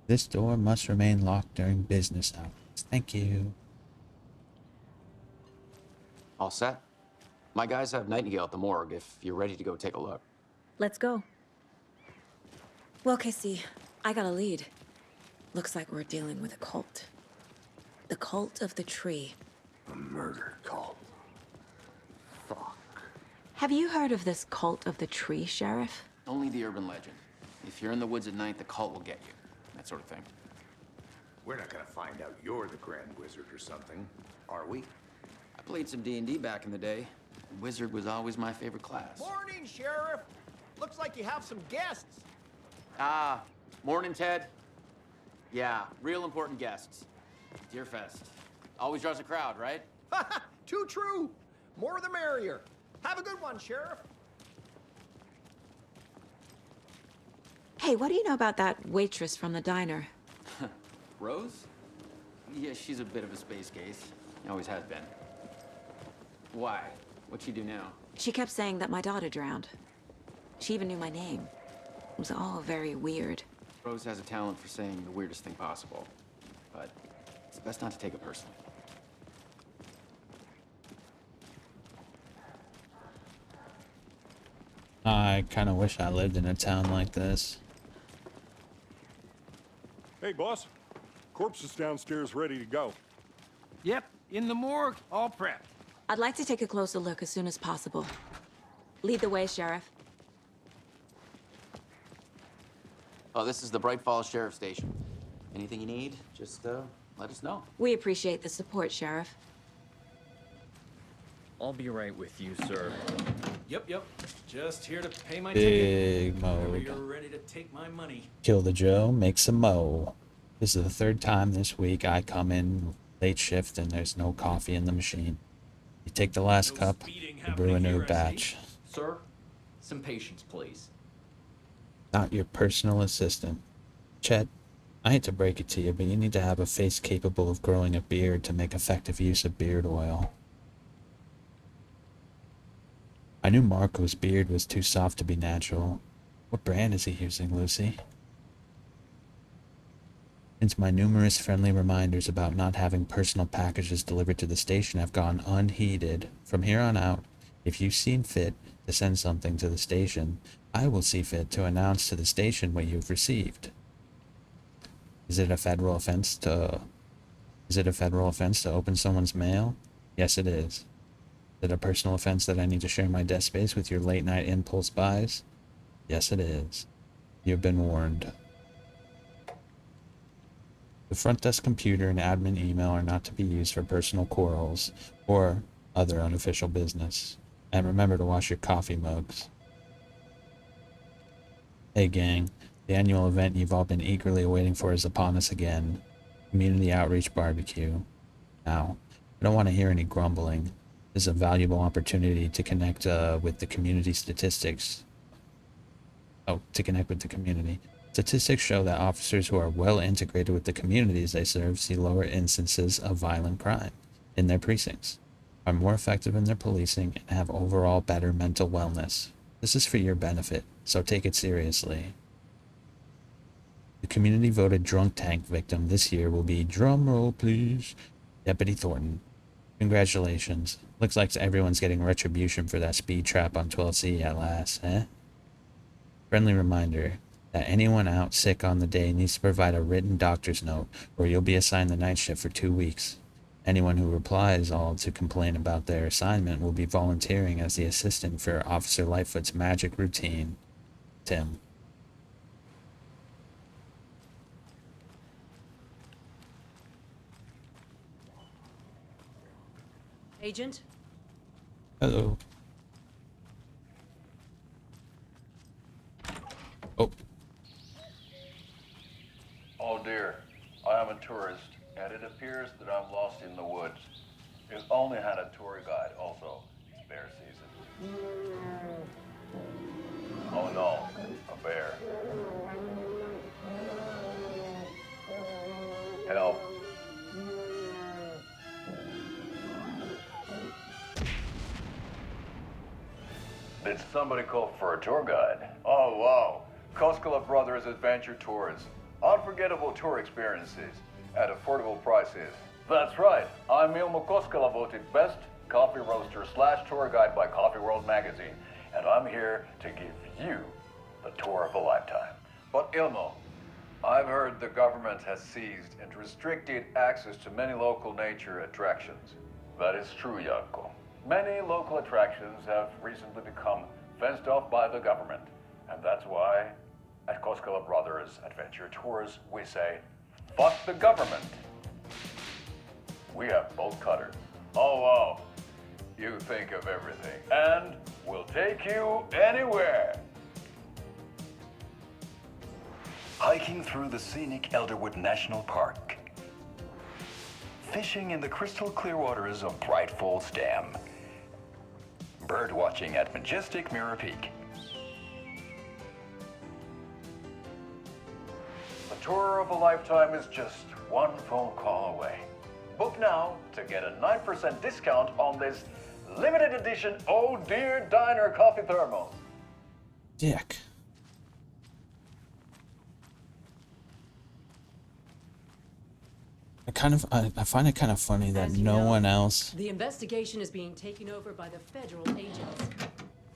This door must remain locked during business hours. Thank you. All set? My guys have Nightingale at the morgue if you're ready to go take a look. Let's go. Well, Casey, I got a lead. Looks like we're dealing with a cult. The cult of the tree. A murder cult. Fuck. Have you heard of this cult of the tree, Sheriff? Only the urban legend. If you're in the woods at night, the cult will get you. That sort of thing. We're not gonna find out you're the Grand Wizard or something, are we? I played some D&D back in the day. Wizard was always my favorite class. Morning, Sheriff. Looks like you have some guests. Ah, morning, Ted. Yeah, real important guests. Deerfest. Always draws a crowd, right? Too true. More the merrier. Have a good one, Sheriff. Hey, what do you know about that waitress from the diner? Rose? Yeah, she's a bit of a space case. Always has been. Why? What'd she do now? She kept saying that my daughter drowned. She even knew my name. It was all very weird. Rose has a talent for saying the weirdest thing possible. But it's best not to take it personally. I kind of wish I lived in a town like this. Hey, boss. Corpse is downstairs ready to go. Yep, in the morgue, all prepped. I'd like to take a closer look as soon as possible. Lead the way, Sheriff. Oh, this is the Bright Falls Sheriff Station. Anything you need, just let us know. We appreciate the support, Sheriff. I'll be right with you, sir. Yep. Just here to pay my ticket. Big Whenever mode. you're ready to take my money. Kill the Joe, make some mo. This is the third time this week I come in late shift and there's no coffee in the machine. You take the last cup, you brew a new batch. Sir, some patience, please. Not your personal assistant. Chet, I hate to break it to you, but you need to have a face capable of growing a beard to make effective use of beard oil. I knew Marco's beard was too soft to be natural. What brand is he using, Lucy? Since my numerous friendly reminders about not having personal packages delivered to the station have gone unheeded, from here on out, if you see fit to send something to the station, I will see fit to announce to the station what you've received. Is it a federal offense to open someone's mail? Yes, it is. Is it a personal offense that I need to share my desk space with your late-night impulse buys? Yes, it is. You've been warned. The front desk computer and admin email are not to be used for personal quarrels or other unofficial business. And remember to wash your coffee mugs. Hey gang, the annual event you've all been eagerly awaiting for is upon us again. Community Outreach Barbecue. Now, I don't want to hear any grumbling. This is a valuable opportunity to connect with the community statistics. Oh, to connect with the community. Statistics show that officers who are well integrated with the communities they serve see lower instances of violent crime in their precincts, are more effective in their policing, and have overall better mental wellness. This is for your benefit, so take it seriously. The community voted drunk tank victim this year will be, drumroll please, Deputy Thornton. Congratulations. Looks like everyone's getting retribution for that speed trap on 12C at last, eh? Friendly reminder that anyone out sick on the day needs to provide a written doctor's note, or you'll be assigned the night shift for 2 weeks. Anyone who replies all to complain about their assignment will be volunteering as the assistant for Officer Lightfoot's magic routine. Tim. Agent? Hello. Oh. Oh dear, I am a tourist, and it appears that I'm lost in the woods. We've only had a tour guide also. It's bear season. Oh no, a bear. Help. Did somebody call for a tour guide? Oh wow, Koskela Brothers Adventure Tours. Unforgettable tour experiences at affordable prices. That's right, I'm Ilmo Koskela, voted best coffee roaster / tour guide by Coffee World magazine, and I'm here to give you the tour of a lifetime. But Ilmo, I've heard the government has seized and restricted access to many local nature attractions. That is true, Janko. Many local attractions have recently become fenced off by the government, and that's why at Koskela Brothers Adventure Tours we say, fuck the government. We have bolt cutters. Oh wow, you think of everything, and we'll take you anywhere. Hiking through the scenic Elderwood National Park. Fishing in the crystal clear waters of Bright Falls Dam. Bird watching at majestic Mirror Peak. The tour of a lifetime is just one phone call away. Book now to get a 9% discount on this limited edition Oh Dear Diner coffee thermos. Dick. I find it kind of funny that no one else. The investigation is being taken over by the federal agents.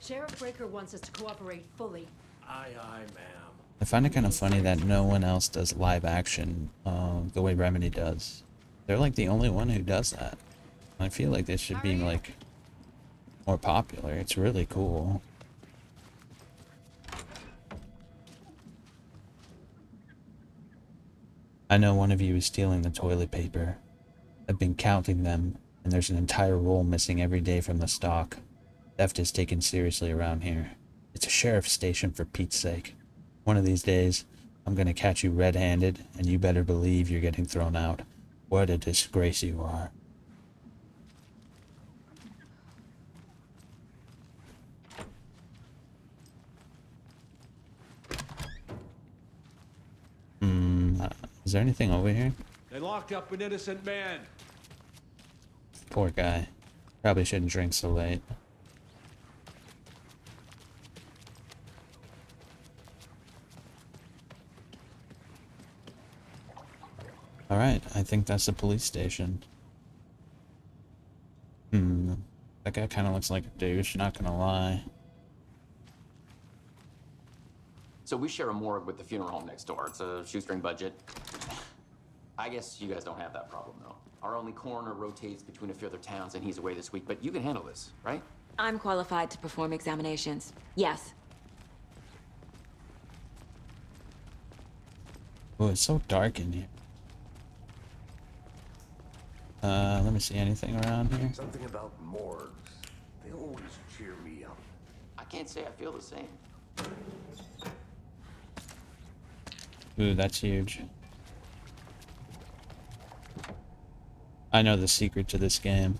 Sheriff Breaker wants us to cooperate fully. Aye, ma'am. I find it kind of funny that no one else does live action the way Remedy does. They're like the only one who does that. I feel like they should be like more popular. It's really cool. I know one of you is stealing the toilet paper. I've been counting them, and there's an entire roll missing every day from the stock. Theft is taken seriously around here. It's a sheriff's station, for Pete's sake. One of these days, I'm gonna catch you red-handed, and you better believe you're getting thrown out. What a disgrace you are. Is there anything over here? They locked up an innocent man. Poor guy. Probably shouldn't drink so late. Alright, I think that's the police station. That guy kind of looks like a douche, not gonna lie. So we share a morgue with the funeral home next door. It's a shoestring budget. I guess you guys don't have that problem, though. Our only coroner rotates between a few other towns, and he's away this week, but you can handle this, right? I'm qualified to perform examinations. Yes. Oh, it's so dark in here. Let me see anything around here. Something about morgues. They always cheer me up. I can't say I feel the same. Ooh, that's huge. I know the secret to this game.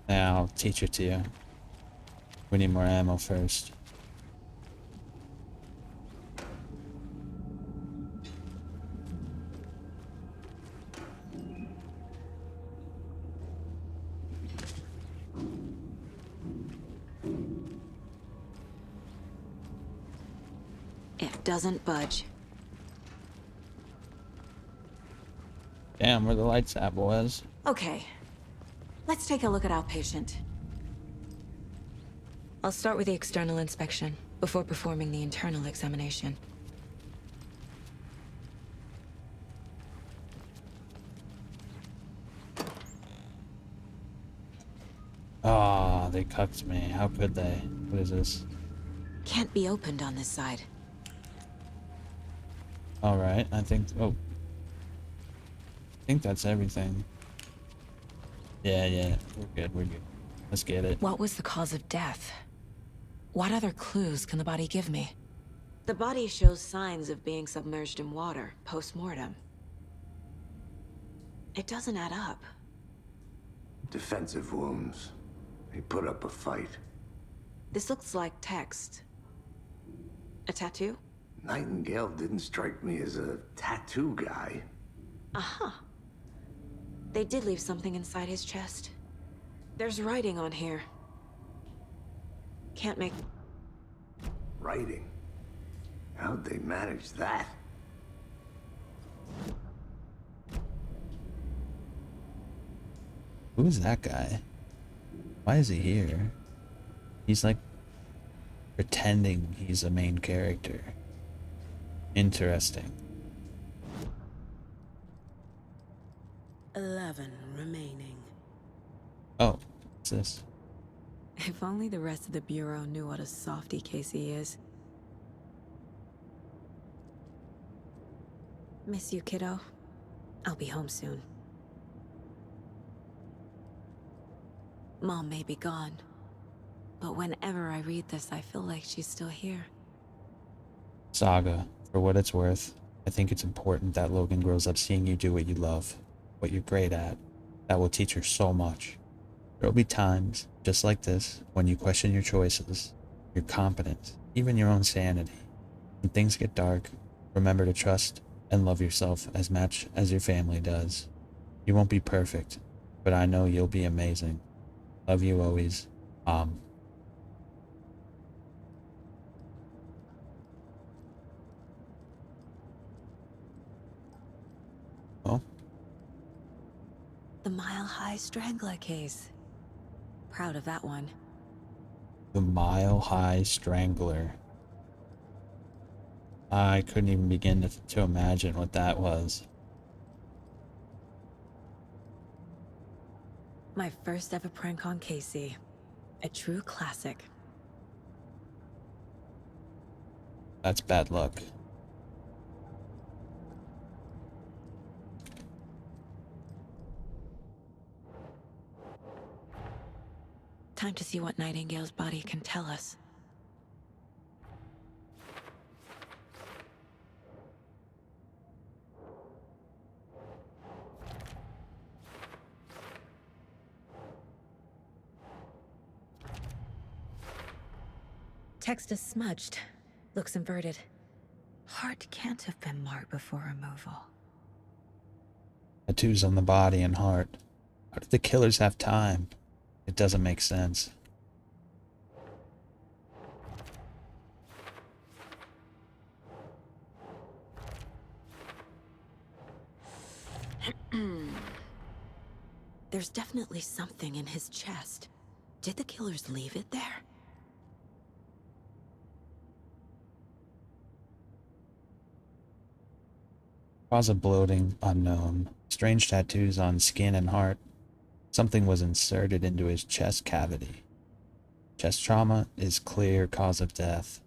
Now I'll teach it to you. We need more ammo first. It doesn't budge. Damn, where the lights at, boys? Okay, let's take a look at our patient. I'll start with the external inspection before performing the internal examination. Ah, they cucked me. How could they? What is this? Can't be opened on this side. Alright, I think... Oh. I think that's everything. Yeah. We're good. Let's get it. What was the cause of death? What other clues can the body give me? The body shows signs of being submerged in water post-mortem. It doesn't add up. Defensive wounds. He put up a fight. This looks like text. A tattoo? Nightingale didn't strike me as a tattoo guy. Uh-huh. They did leave something inside his chest. There's writing on here. Can't make... Writing? How'd they manage that? Who is that guy? Why is he here? He's like pretending he's a main character. Interesting. 11 remaining. Oh, what's this? If only the rest of the Bureau knew what a softy Casey is. Miss you, kiddo. I'll be home soon. Mom may be gone, but whenever I read this, I feel like she's still here. Saga, for what it's worth, I think it's important that Logan grows up seeing you do what you love, what you're great at. That will teach her so much. There'll be times, just like this, when you question your choices, your competence, even your own sanity. When things get dark, remember to trust and love yourself as much as your family does. You won't be perfect, but I know you'll be amazing. Love you always, Mom. Well, The Mile High Strangler case. Proud of that one. the Mile High Strangler. I couldn't even begin to imagine what that was. My first ever prank on Casey. A true classic. That's bad luck. Time to see what Nightingale's body can tell us. Text is smudged. Looks inverted. Heart can't have been marked before removal. Tattoos on the body and heart. How did the killers have time? It doesn't make sense. There's definitely something in his chest. Did the killers leave it there? Cause of bloating, unknown. Strange tattoos on skin and heart. Something was inserted into his chest cavity. Chest trauma is clear cause of death.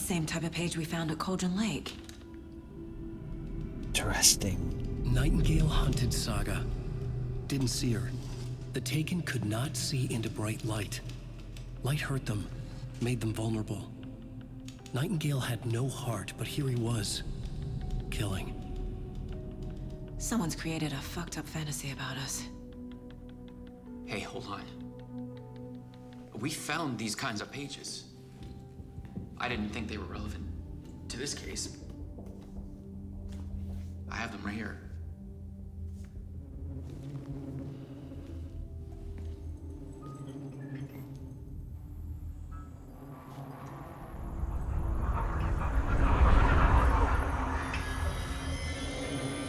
same type of page we found at Cauldron Lake. Interesting. Nightingale hunted Saga. Didn't see her. The Taken could not see into bright light. Light hurt them, made them vulnerable. Nightingale had no heart, but here he was, killing. Someone's created a fucked up fantasy about us. Hey, hold on. We found these kinds of pages. I didn't think they were relevant to this case. I have them right here.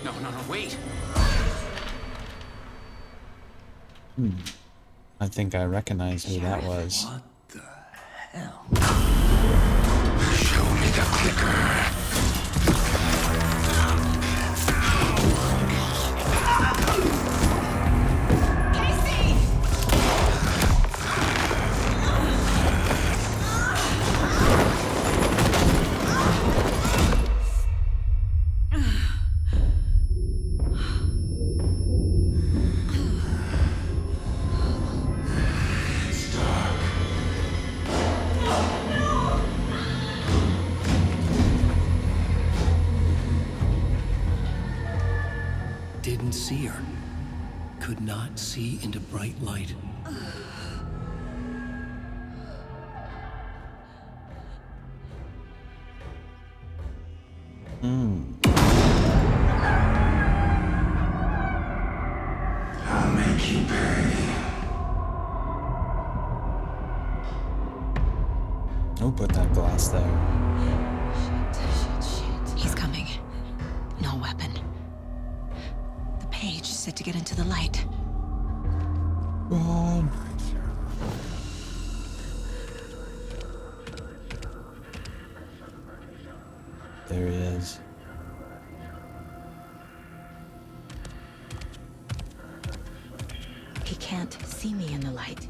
No, wait! I think I recognize who that was. What the hell? Show me the clicker. Didn't see her. Could not see into bright light. I'll make you pay. Who put that glass there? Shit. He's coming. No weapon. The page said to get into the light. Run. There he is. He can't see me in the light.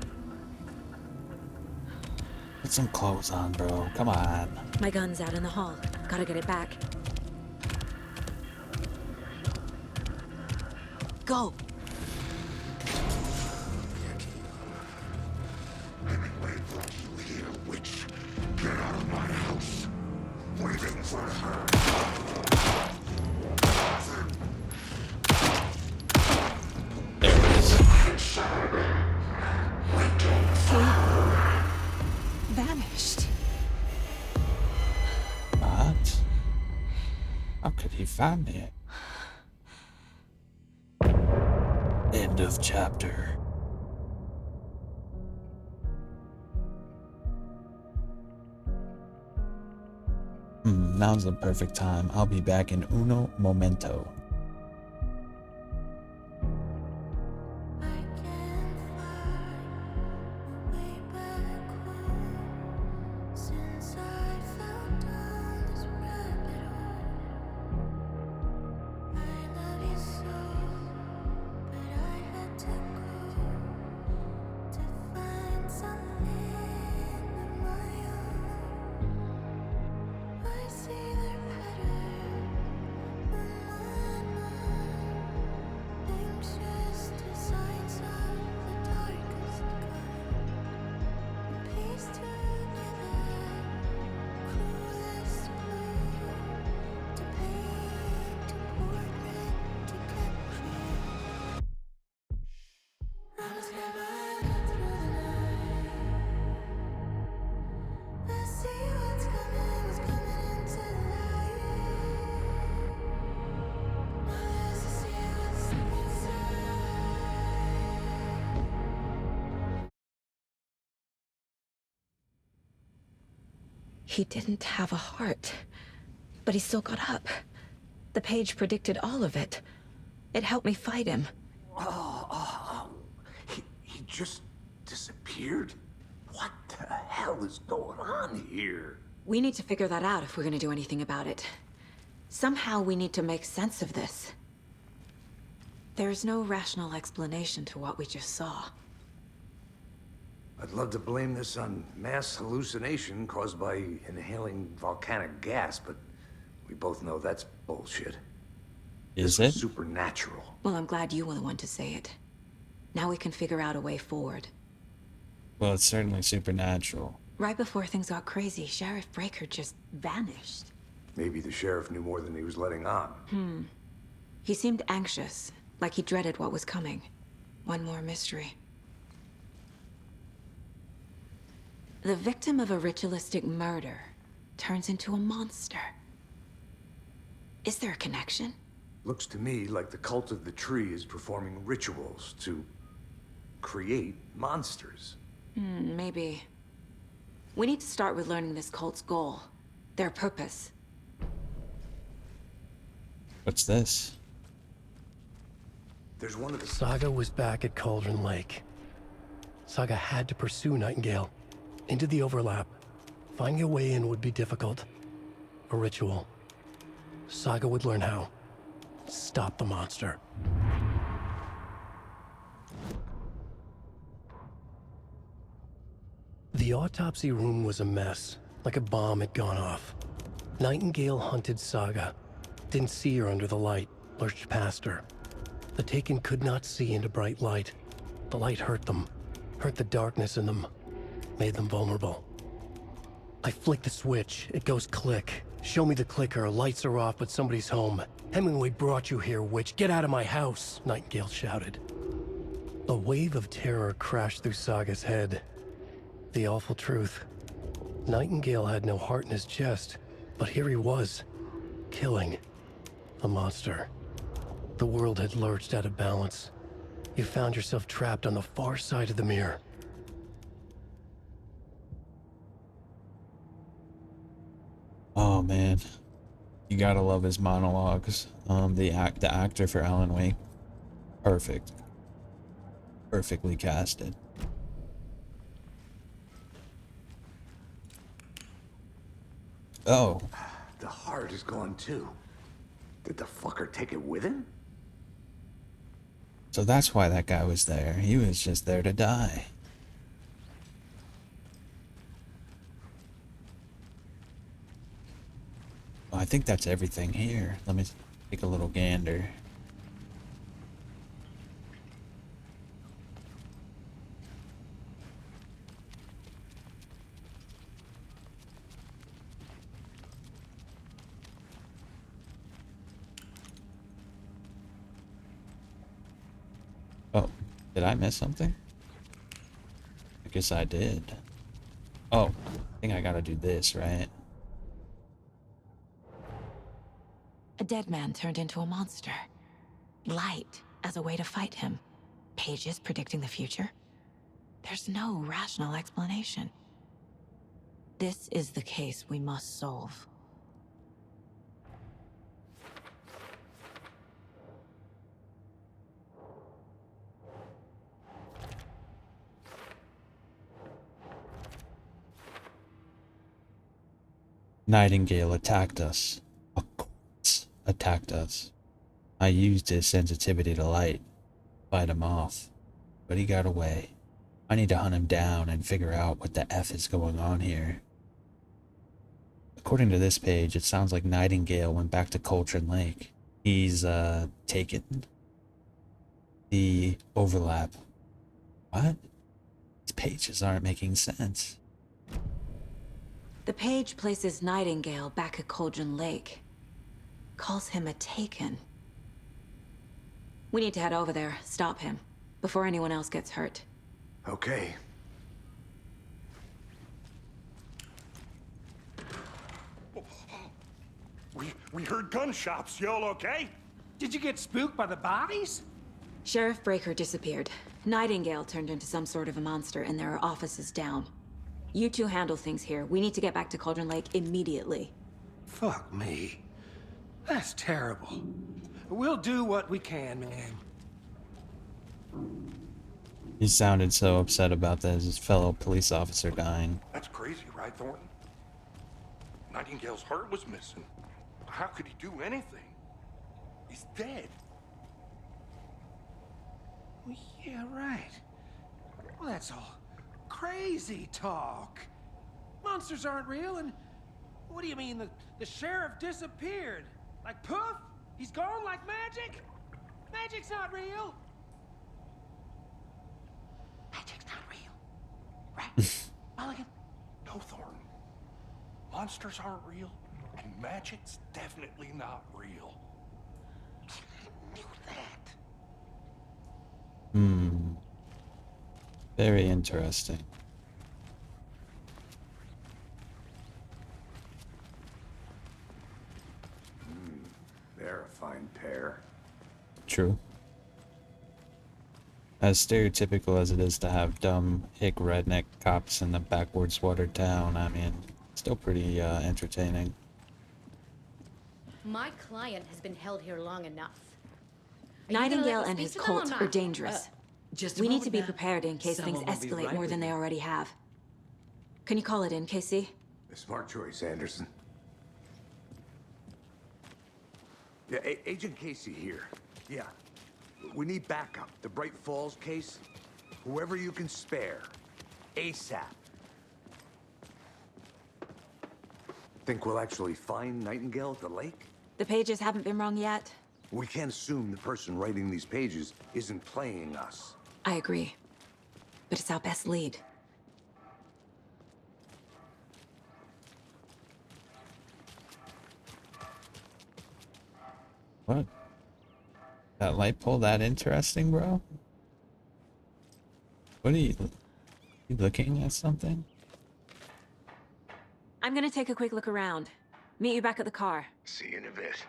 Put some clothes on, bro. Come on. My gun's out in the hall. Gotta get it back. Go! Hemingway brought you here, witch. Get out of my house. Waiting for her. There it is. Vanished. What? How could he find me? End of chapter. Now's the perfect time. I'll be back in uno momento. He didn't have a heart, but he still got up. The page predicted all of it. It helped me fight him. He just disappeared? What the hell is going on here? We need to figure that out if we're gonna do anything about it. Somehow we need to make sense of this. There's no rational explanation to what we just saw. I'd love to blame this on mass hallucination caused by inhaling volcanic gas, but we both know that's bullshit. Is This was it? supernatural. Well, I'm glad you were the one to say it. Now we can figure out a way forward. Well, it's certainly supernatural. Right before things got crazy, Sheriff Breaker just vanished. Maybe the sheriff knew more than he was letting on. He seemed anxious, like he dreaded what was coming. One more mystery. The victim of a ritualistic murder turns into a monster. Is there a connection? Looks to me like the cult of the tree is performing rituals to create monsters. Maybe. We need to start with learning this cult's goal. Their purpose. What's this? There's one of the... Saga was back at Cauldron Lake. Saga had to pursue Nightingale. Into the overlap. Finding a way in would be difficult. A ritual. Saga would learn how. Stop the monster. The autopsy room was a mess, like a bomb had gone off. Nightingale hunted Saga. Didn't see her under the light, lurched past her. The Taken could not see into bright light. The light hurt them, hurt the darkness in them, made them vulnerable. I flick the switch, it goes click. Show me the clicker, lights are off, but somebody's home. Hemingway brought you here, witch. Get out of my house, Nightingale shouted. A wave of terror crashed through Saga's head. The awful truth. Nightingale had no heart in his chest, but here he was, killing a monster. The world had lurched out of balance. You found yourself trapped on the far side of the mirror. Oh man, you gotta love his monologues. The actor for Alan Wake, perfectly casted. Oh, The heart is gone too. Did the fucker take it with him? so that's why that guy was there. He was just there to die. Well, I think that's everything here. Let me take a little gander. Oh, did I miss something? I guess I did. Oh, I think I gotta do this, right? A dead man turned into a monster. Light as a way to fight him. Pages predicting the future. There's no rational explanation. This is the case we must solve. Nightingale attacked us. A corpse attacked us. I used his sensitivity to light, fight him off, but he got away. I need to hunt him down and figure out what the F is going on here. According to this page, it sounds like Nightingale went back to Cauldron Lake. He's, taken the overlap. What? These pages aren't making sense. The page places Nightingale back at Cauldron Lake. Calls him a Taken. We need to head over there, stop him, before anyone else gets hurt. Okay. We heard gunshots. Y'all okay? Did you get spooked by the bodies? Sheriff Breaker disappeared. Nightingale turned into some sort of a monster, and there are offices down. You two handle things here. We need to get back to Cauldron Lake immediately. Fuck me. That's terrible. We'll do what we can, man. He sounded so upset about his fellow police officer dying. That's crazy, right, Thornton? Nightingale's heart was missing. How could he do anything? He's dead. Well, yeah, right. Well, that's all crazy talk. Monsters aren't real, and what do you mean the sheriff disappeared? Like poof? He's gone like magic? Magic's not real. Magic's not real. Right? Mulligan? No, Thornton. Monsters aren't real, and magic's definitely not real. I knew that. Hmm. Very interesting. They're a fine pair. True. As stereotypical as it is to have dumb, hick redneck cops in the backwards watered town, I mean, still pretty entertaining. My client has been held here long enough. Are you gonna let Nightingale me and speak his to them or cult not? are dangerous. Just a We need moment, to be ma'am. prepared in case things Someone will be escalate right more with than they you. already have. Can you call it in, Casey? A smart choice, Anderson. Yeah, Agent Casey here. Yeah. We need backup. The Bright Falls case. Whoever you can spare. ASAP. Think we'll actually find Nightingale at the lake? The pages haven't been wrong yet. We can't assume the person writing these pages isn't playing us. I agree. But it's our best lead. What? That light pole that interesting, bro? What are you looking at something? I'm gonna take a quick look around. Meet you back at the car. See you in a bit.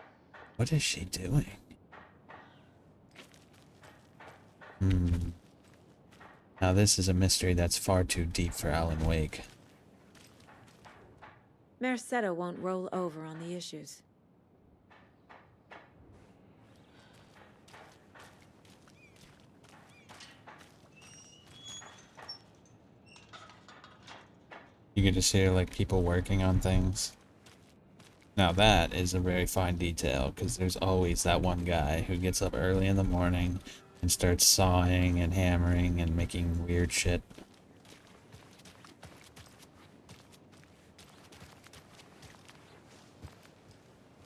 What is she doing? Now this is a mystery that's far too deep for Alan Wake. Merced won't roll over on the issues. You get to see like people working on things. Now that is a very fine detail, because there's always that one guy who gets up early in the morning and starts sawing and hammering and making weird shit.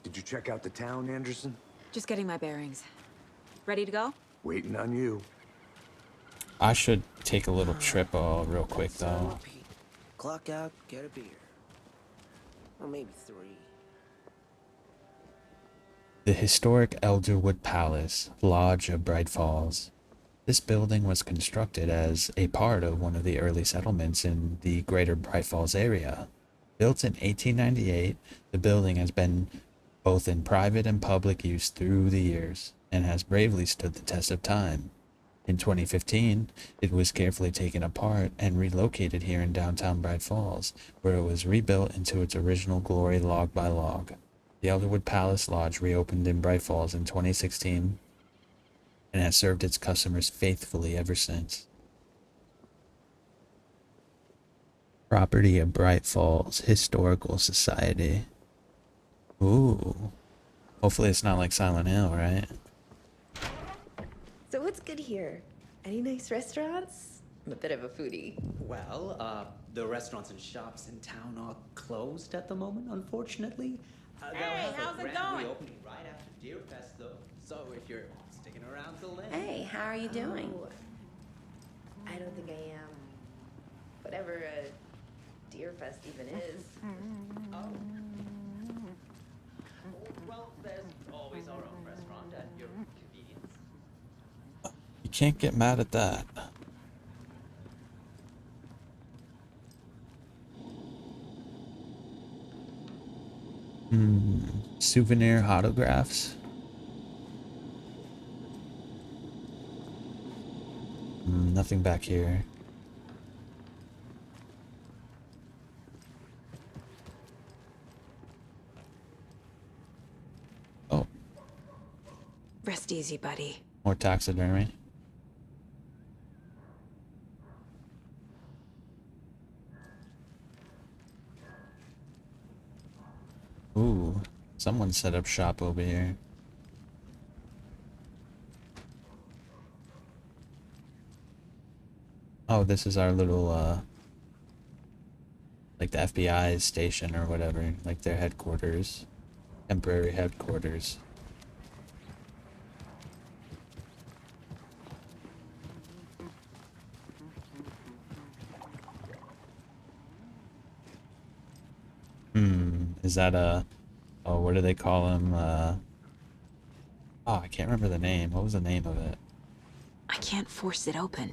Did you check out the town, Anderson? Just getting my bearings. Ready to go? Waiting on you. I should take a little trip real quick though. Clock out, get a beer. Or maybe 3. The historic Elderwood Palace, Lodge of Bright Falls. This building was constructed as a part of one of the early settlements in the greater Bright Falls area. Built in 1898, the building has been both in private and public use through the years, and has bravely stood the test of time. In 2015, it was carefully taken apart and relocated here in downtown Bright Falls, where it was rebuilt into its original glory log by log. The Elderwood Palace Lodge reopened in Bright Falls in 2016 and has served its customers faithfully ever since. Property of Bright Falls Historical Society. Ooh. Hopefully it's not like Silent Hill, right? So what's good here? Any nice restaurants? I'm a bit of a foodie. Well, the restaurants and shops in town are closed at the moment, unfortunately. Hey, how's it going? Reopening right after Deer Fest, though. So if you're sticking around till then. Hey, how are you doing? I don't think I am. Whatever a Deer Fest even is. Oh. Well, there's always our own restaurant at your convenience. You can't get mad at that. Souvenir autographs. Nothing back here. Oh, Rest easy, buddy. more taxidermy. Ooh, someone set up shop over here. Oh, this is our little like the FBI station or whatever, like their headquarters, temporary headquarters. Is that a, oh, what do they call him? Oh, I can't remember the name. What was the name of it? I can't force it open.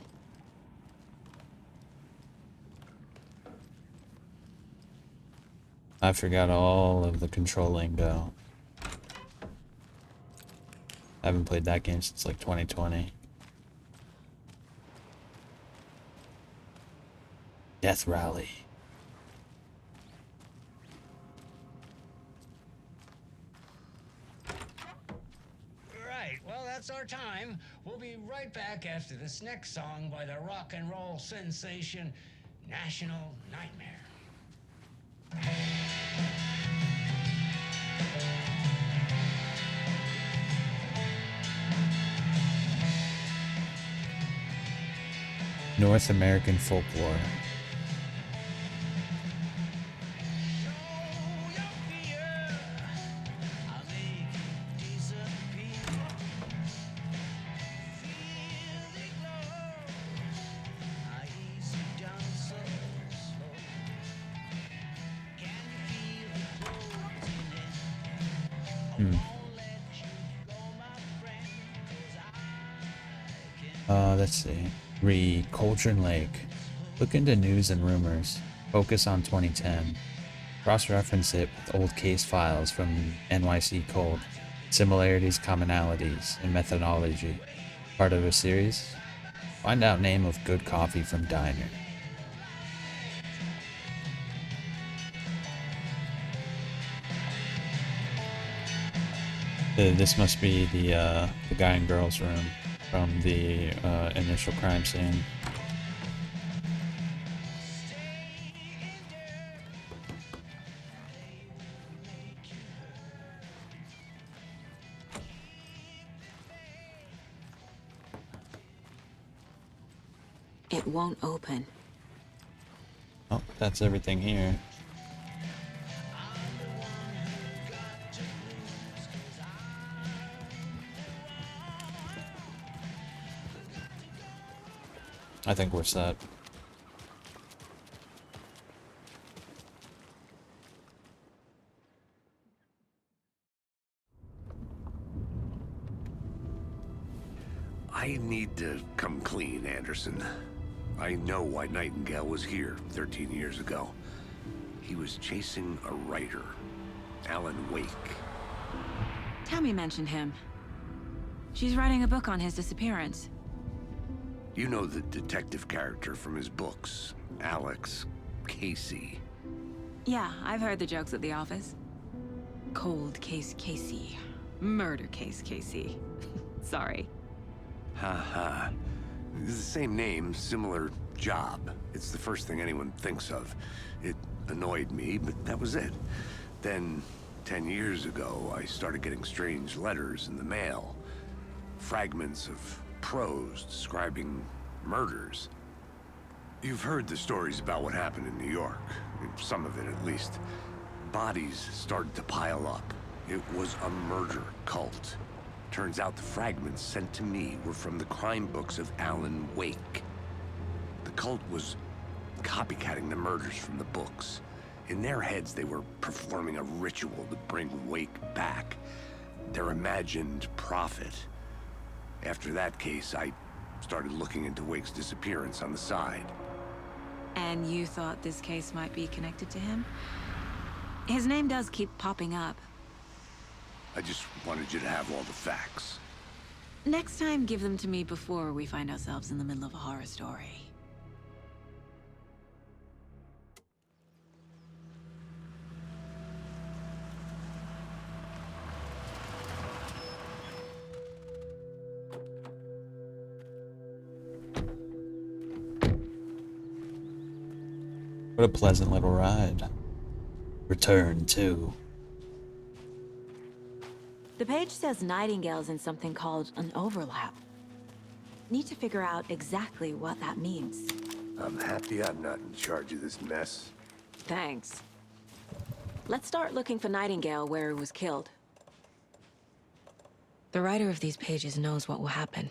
I forgot all of the control lingo. I haven't played that game since like 2020. Death Rally. Right, well, that's our time. We'll be right back after this next song by the rock and roll sensation, National Nightmare. North American folklore. Let's see. Cauldron Lake. Look into news and rumors. Focus on 2010. Cross-reference it with old case files from NYC Cold. Similarities, commonalities, and methodology. Part of a series? Find out name of good coffee from diner. This must be the guy and girl's room from the initial crime scene. It won't open. Oh, that's everything here. I think we're set. I need to come clean, Anderson. I know why Nightingale was here 13 years ago. He was chasing a writer, Alan Wake. Tammy mentioned him. She's writing a book on his disappearance. You know the detective character from his books, Alex Casey. Yeah, I've heard the jokes at the office. Cold case Casey. Murder case Casey. Sorry. Ha. It's the same name, similar job. It's the first thing anyone thinks of. It annoyed me, but that was it. Then, 10 years ago, I started getting strange letters in the mail. Fragments of prose describing murders. You've heard the stories about what happened in New York. Some of it, at least. Bodies started to pile up. It was a murder cult. Turns out the fragments sent to me were from the crime books of Alan Wake. The cult was copycatting the murders from the books. In their heads, they were performing a ritual to bring Wake back. Their imagined prophet. After that case, I started looking into Wake's disappearance on the side. And you thought this case might be connected to him? His name does keep popping up. I just wanted you to have all the facts. Next time, give them to me before we find ourselves in the middle of a horror story. What a pleasant little ride. Return to. The page says Nightingale's in something called an overlap. Need to figure out exactly what that means. I'm happy I'm not in charge of this mess. Thanks. Let's start looking for Nightingale where he was killed. The writer of these pages knows what will happen.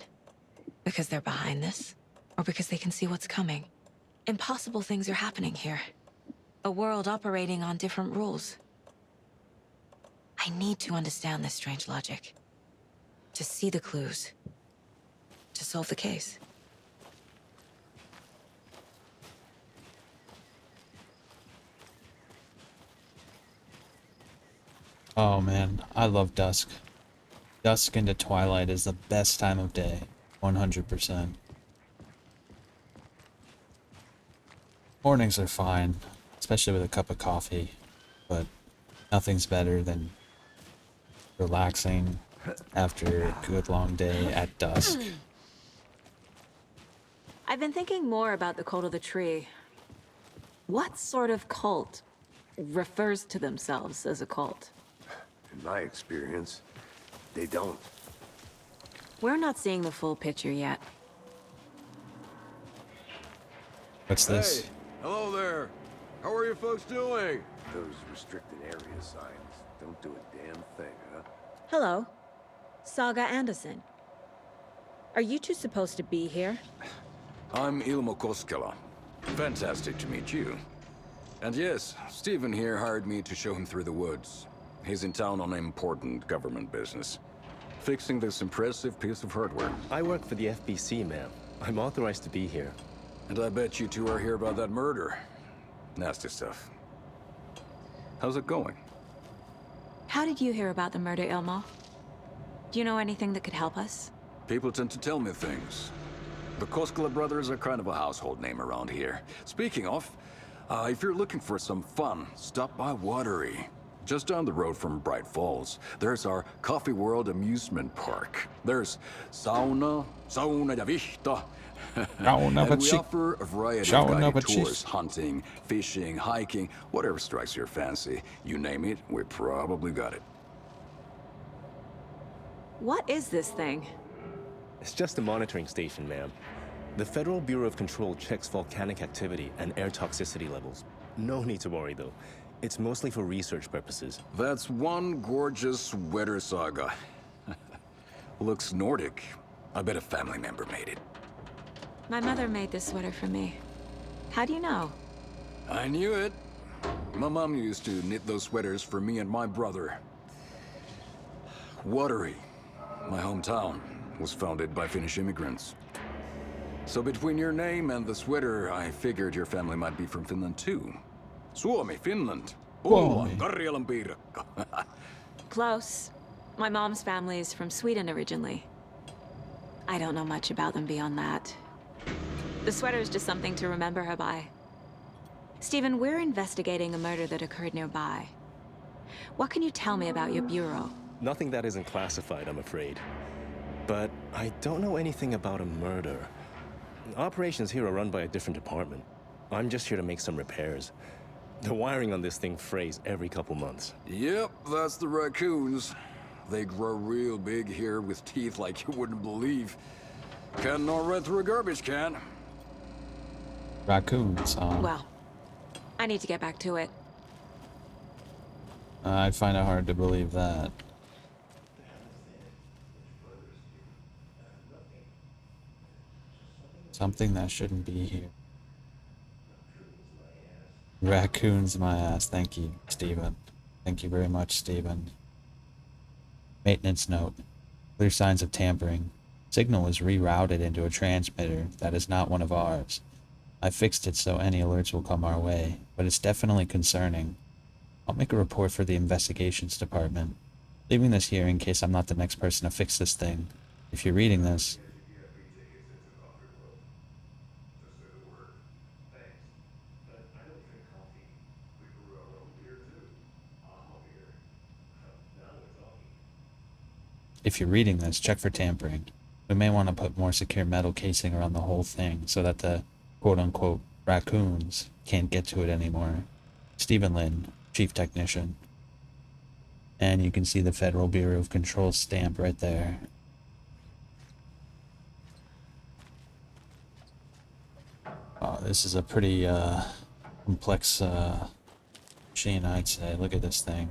Because they're behind this, or because they can see what's coming. Impossible things are happening here. A world operating on different rules. I need to understand this strange logic. To see the clues. To solve the case. Oh man, I love dusk. Dusk into twilight is the best time of day. 100%. Mornings are fine, especially with a cup of coffee, but nothing's better than relaxing after a good long day at dusk. I've been thinking more about the cult of the tree. What sort of cult refers to themselves as a cult? In my experience, they don't. We're not seeing the full picture yet. What's this? Hey, hello there. How are you folks doing? Those restricted area signs don't do a damn thing, huh? Hello. Saga Anderson. Are you two supposed to be here? I'm Ilmo Koskela. Fantastic to meet you. And yes, Stephen here hired me to show him through the woods. He's in town on important government business. Fixing this impressive piece of hardware. I work for the FBC, ma'am. I'm authorized to be here. And I bet you two are here about that murder. Nasty stuff. How's it going? How did you hear about the murder, Ilmo? Do you know anything that could help us? People tend to tell me things. The Koskela brothers are kind of a household name around here. Speaking of, if you're looking for some fun, stop by Watery. Just down the road from Bright Falls, there's our Coffee World amusement park. There's sauna ja vihta. And we offer a variety of guided tours, hunting, fishing, hiking, whatever strikes your fancy. You name it, we probably got it. What is this thing? It's just a monitoring station, ma'am. The Federal Bureau of Control checks volcanic activity and air toxicity levels. No need to worry, though. It's mostly for research purposes. That's one gorgeous sweater, Saga. Looks Nordic. I bet a family member made it. My mother made this sweater for me. How do you know? I knew it. My mom used to knit those sweaters for me and my brother. Watery, my hometown, was founded by Finnish immigrants. So between your name and the sweater, I figured your family might be from Finland too. Suomi, Finland. Puola, Karjalan piirakka. Close. My mom's family is from Sweden originally. I don't know much about them beyond that. The sweater is just something to remember her by. Stephen, we're investigating a murder that occurred nearby. What can you tell me about your bureau? Nothing that isn't classified, I'm afraid. But I don't know anything about a murder. Operations here are run by a different department. I'm just here to make some repairs. The wiring on this thing frays every couple months. Yep, that's the raccoons. They grow real big here with teeth like you wouldn't believe. Can't know right through a garbage can. Raccoons, huh? Well, I need to get back to it. I find it hard to believe that. Something that shouldn't be here. Raccoons my ass. Thank you, Stephen. Thank you very much, Stephen. Maintenance note. Clear signs of tampering. Signal was rerouted into a transmitter that is not one of ours. I fixed it so any alerts will come our way, but it's definitely concerning. I'll make a report for the investigations department. Leaving this here in case I'm not the next person to fix this thing. If you're reading this, check for tampering. We may want to put more secure metal casing around the whole thing so that the quote-unquote raccoons can't get to it anymore. Stephen Lynn, Chief Technician. And you can see the Federal Bureau of Control stamp right there. This is a pretty complex machine, I'd say. Look at this thing.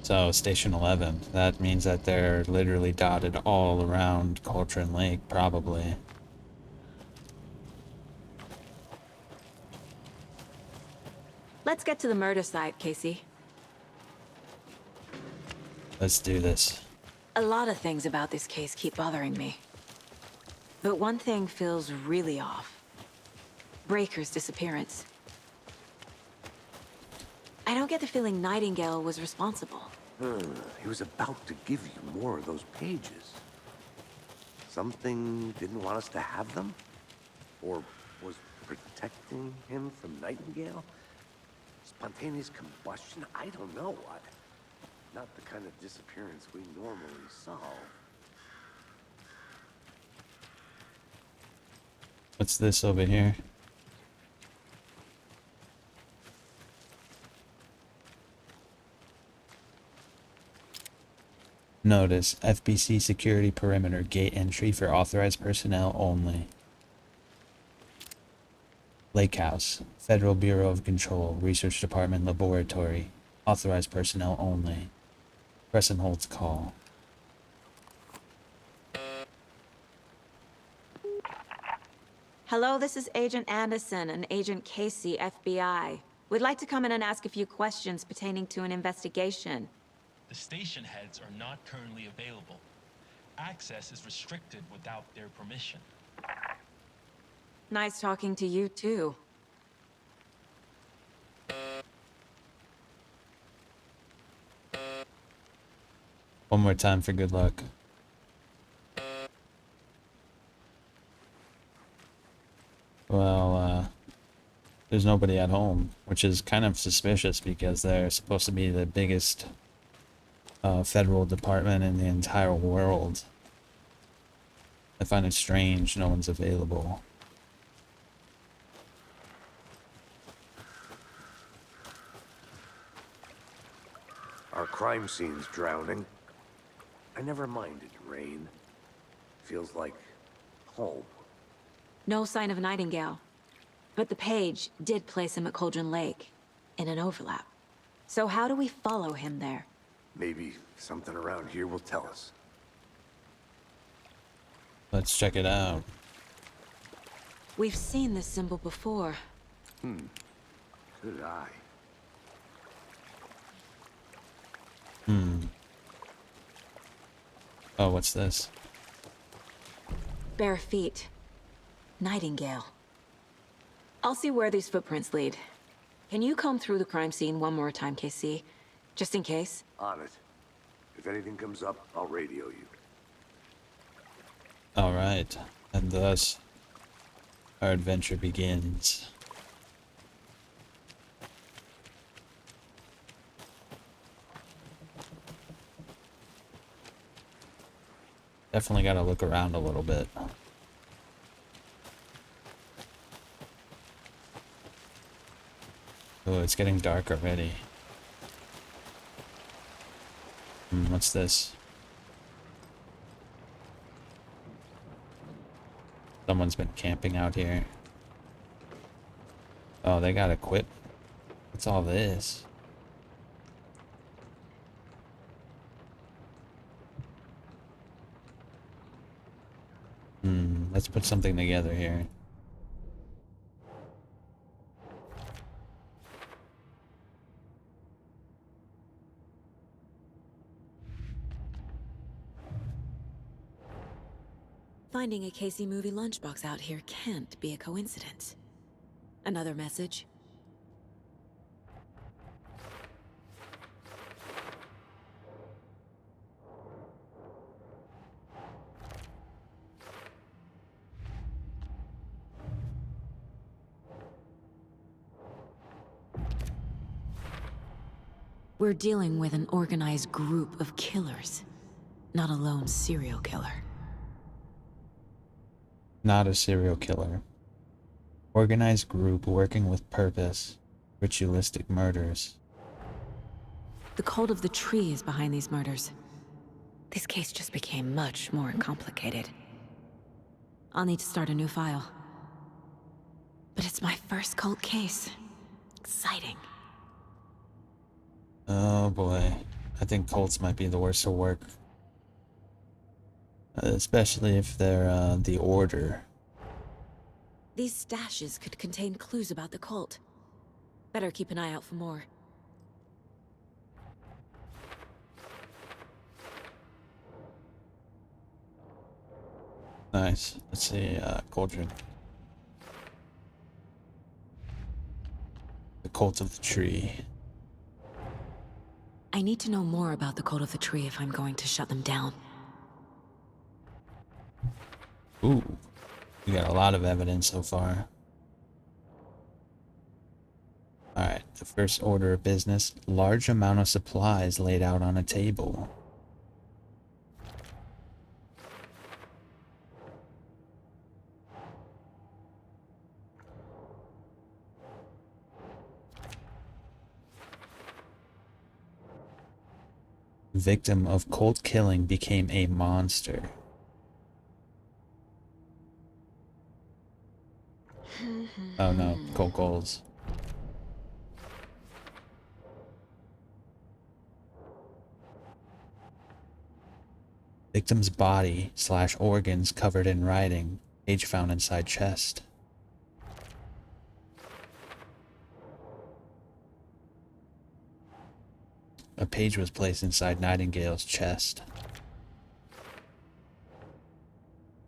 So, Station 11. That means that they're literally dotted all around Cauldron Lake, probably. Let's get to the murder site, Casey. Let's do this. A lot of things about this case keep bothering me. But one thing feels really off. Breaker's disappearance. I don't get the feeling Nightingale was responsible. He was about to give you more of those pages. Something didn't want us to have them? Or was protecting him from Nightingale? Spontaneous combustion? I don't know. Not the kind of disappearance we normally solve. What's this over here? Notice, FBC security perimeter, gate entry for authorized personnel only. Lake House, Federal Bureau of Control, Research Department Laboratory, authorized personnel only. Press and hold to call. Hello, this is Agent Anderson and Agent Casey, FBI. We'd like to come in and ask a few questions pertaining to an investigation. The station heads are not currently available. Access is restricted without their permission. Nice talking to you, too. One more time for good luck. Well, there's nobody at home, which is kind of suspicious because they're supposed to be the biggest federal department in the entire world. I find it strange no one's available. Our crime scene's drowning. I never minded rain. Feels like home. No sign of Nightingale. But the page did place him at Cauldron Lake, in an overlap. So how do we follow him there? Maybe something around here will tell us. Let's check it out. We've seen this symbol before. Good eye. Oh, what's this? Bare feet. Nightingale. I'll see where these footprints lead. Can you comb through the crime scene one more time, KC? Just in case? On it. If anything comes up, I'll radio you. Alright, and thus our adventure begins. Definitely gotta look around a little bit. Oh, it's getting dark already. What's this? Someone's been camping out here. Oh, they got equipment. What's all this? Let's put something together here. Finding a Casey movie lunchbox out here can't be a coincidence. Another message? We're dealing with an organized group of killers, not a lone serial killer. Not a serial killer. Organized group working with purpose. Ritualistic murders. The cult of the tree is behind these murders. This case just became much more complicated. I'll need to start a new file. But it's my first cult case. Exciting. Oh boy. I think cults might be the worst to work. Especially if they're the Order. These stashes could contain clues about the cult. Better keep an eye out for more. Nice. Let's see, cauldron. The cult of the tree. I need to know more about the cult of the tree if I'm going to shut them down. Ooh. We got a lot of evidence so far. Alright, the first order of business. Large amount of supplies laid out on a table. Victim of cult killing became a monster. Oh no, cult goals. Victim's body / organs covered in writing. Page found inside chest. A page was placed inside Nightingale's chest.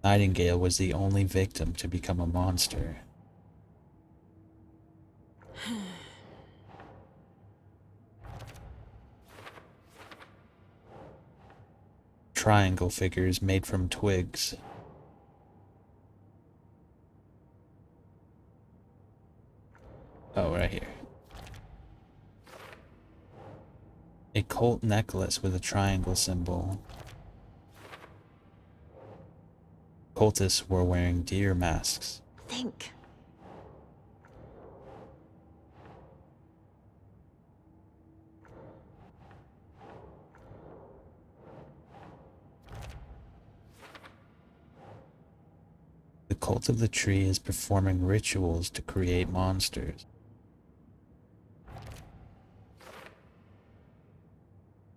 Nightingale was the only victim to become a monster. Triangle figures made from twigs. Oh, right here. A cult necklace with a triangle symbol. Cultists were wearing deer masks. Think. The cult of the tree is performing rituals to create monsters.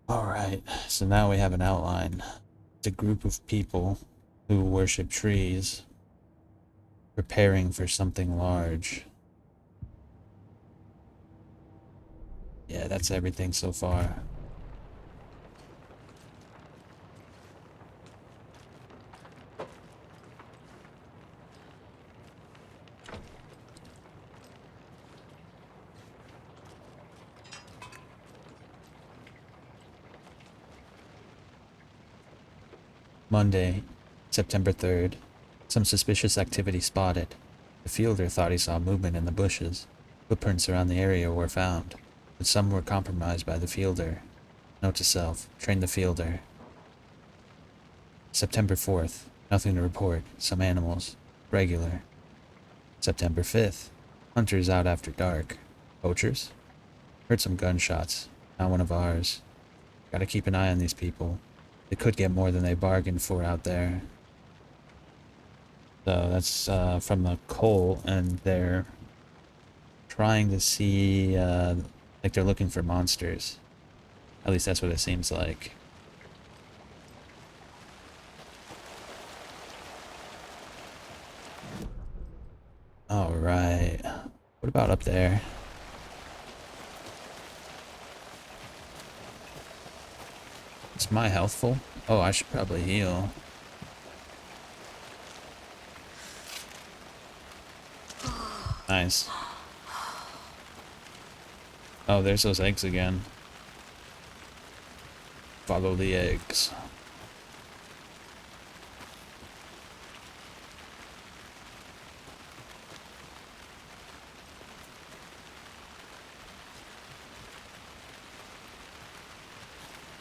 Alright, so now we have an outline. It's a group of people who worship trees, preparing for something large. Yeah, that's everything so far. Monday, September 3rd. Some suspicious activity spotted. The fielder thought he saw movement in the bushes. Footprints around the area were found, but some were compromised by the fielder. Note to self, train the fielder. September 4th. Nothing to report. Some animals. Regular. September 5th. Hunters out after dark. Poachers? Heard some gunshots. Not one of ours. Gotta keep an eye on these people. They could get more than they bargained for out there. So that's from the coal, and they're trying to see, like they're looking for monsters. At least that's what it seems like. Alright. What about up there? Is my health full? Oh, I should probably heal. Nice. Oh, there's those eggs again. Follow the eggs.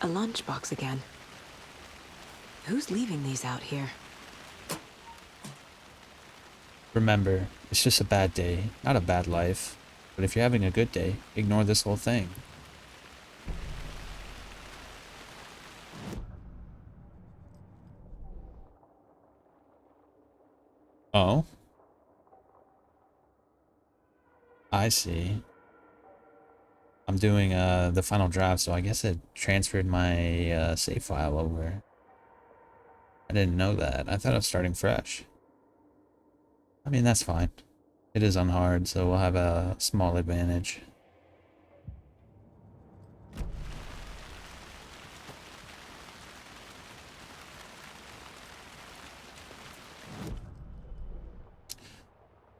A lunchbox again. Who's leaving these out here? Remember, it's just a bad day, not a bad life. But if you're having a good day, ignore this whole thing. Oh? I see. I'm doing the final draft, so I guess it transferred my save file over. I didn't know that. I thought I was starting fresh. I mean, that's fine. It is on hard, so we'll have a small advantage.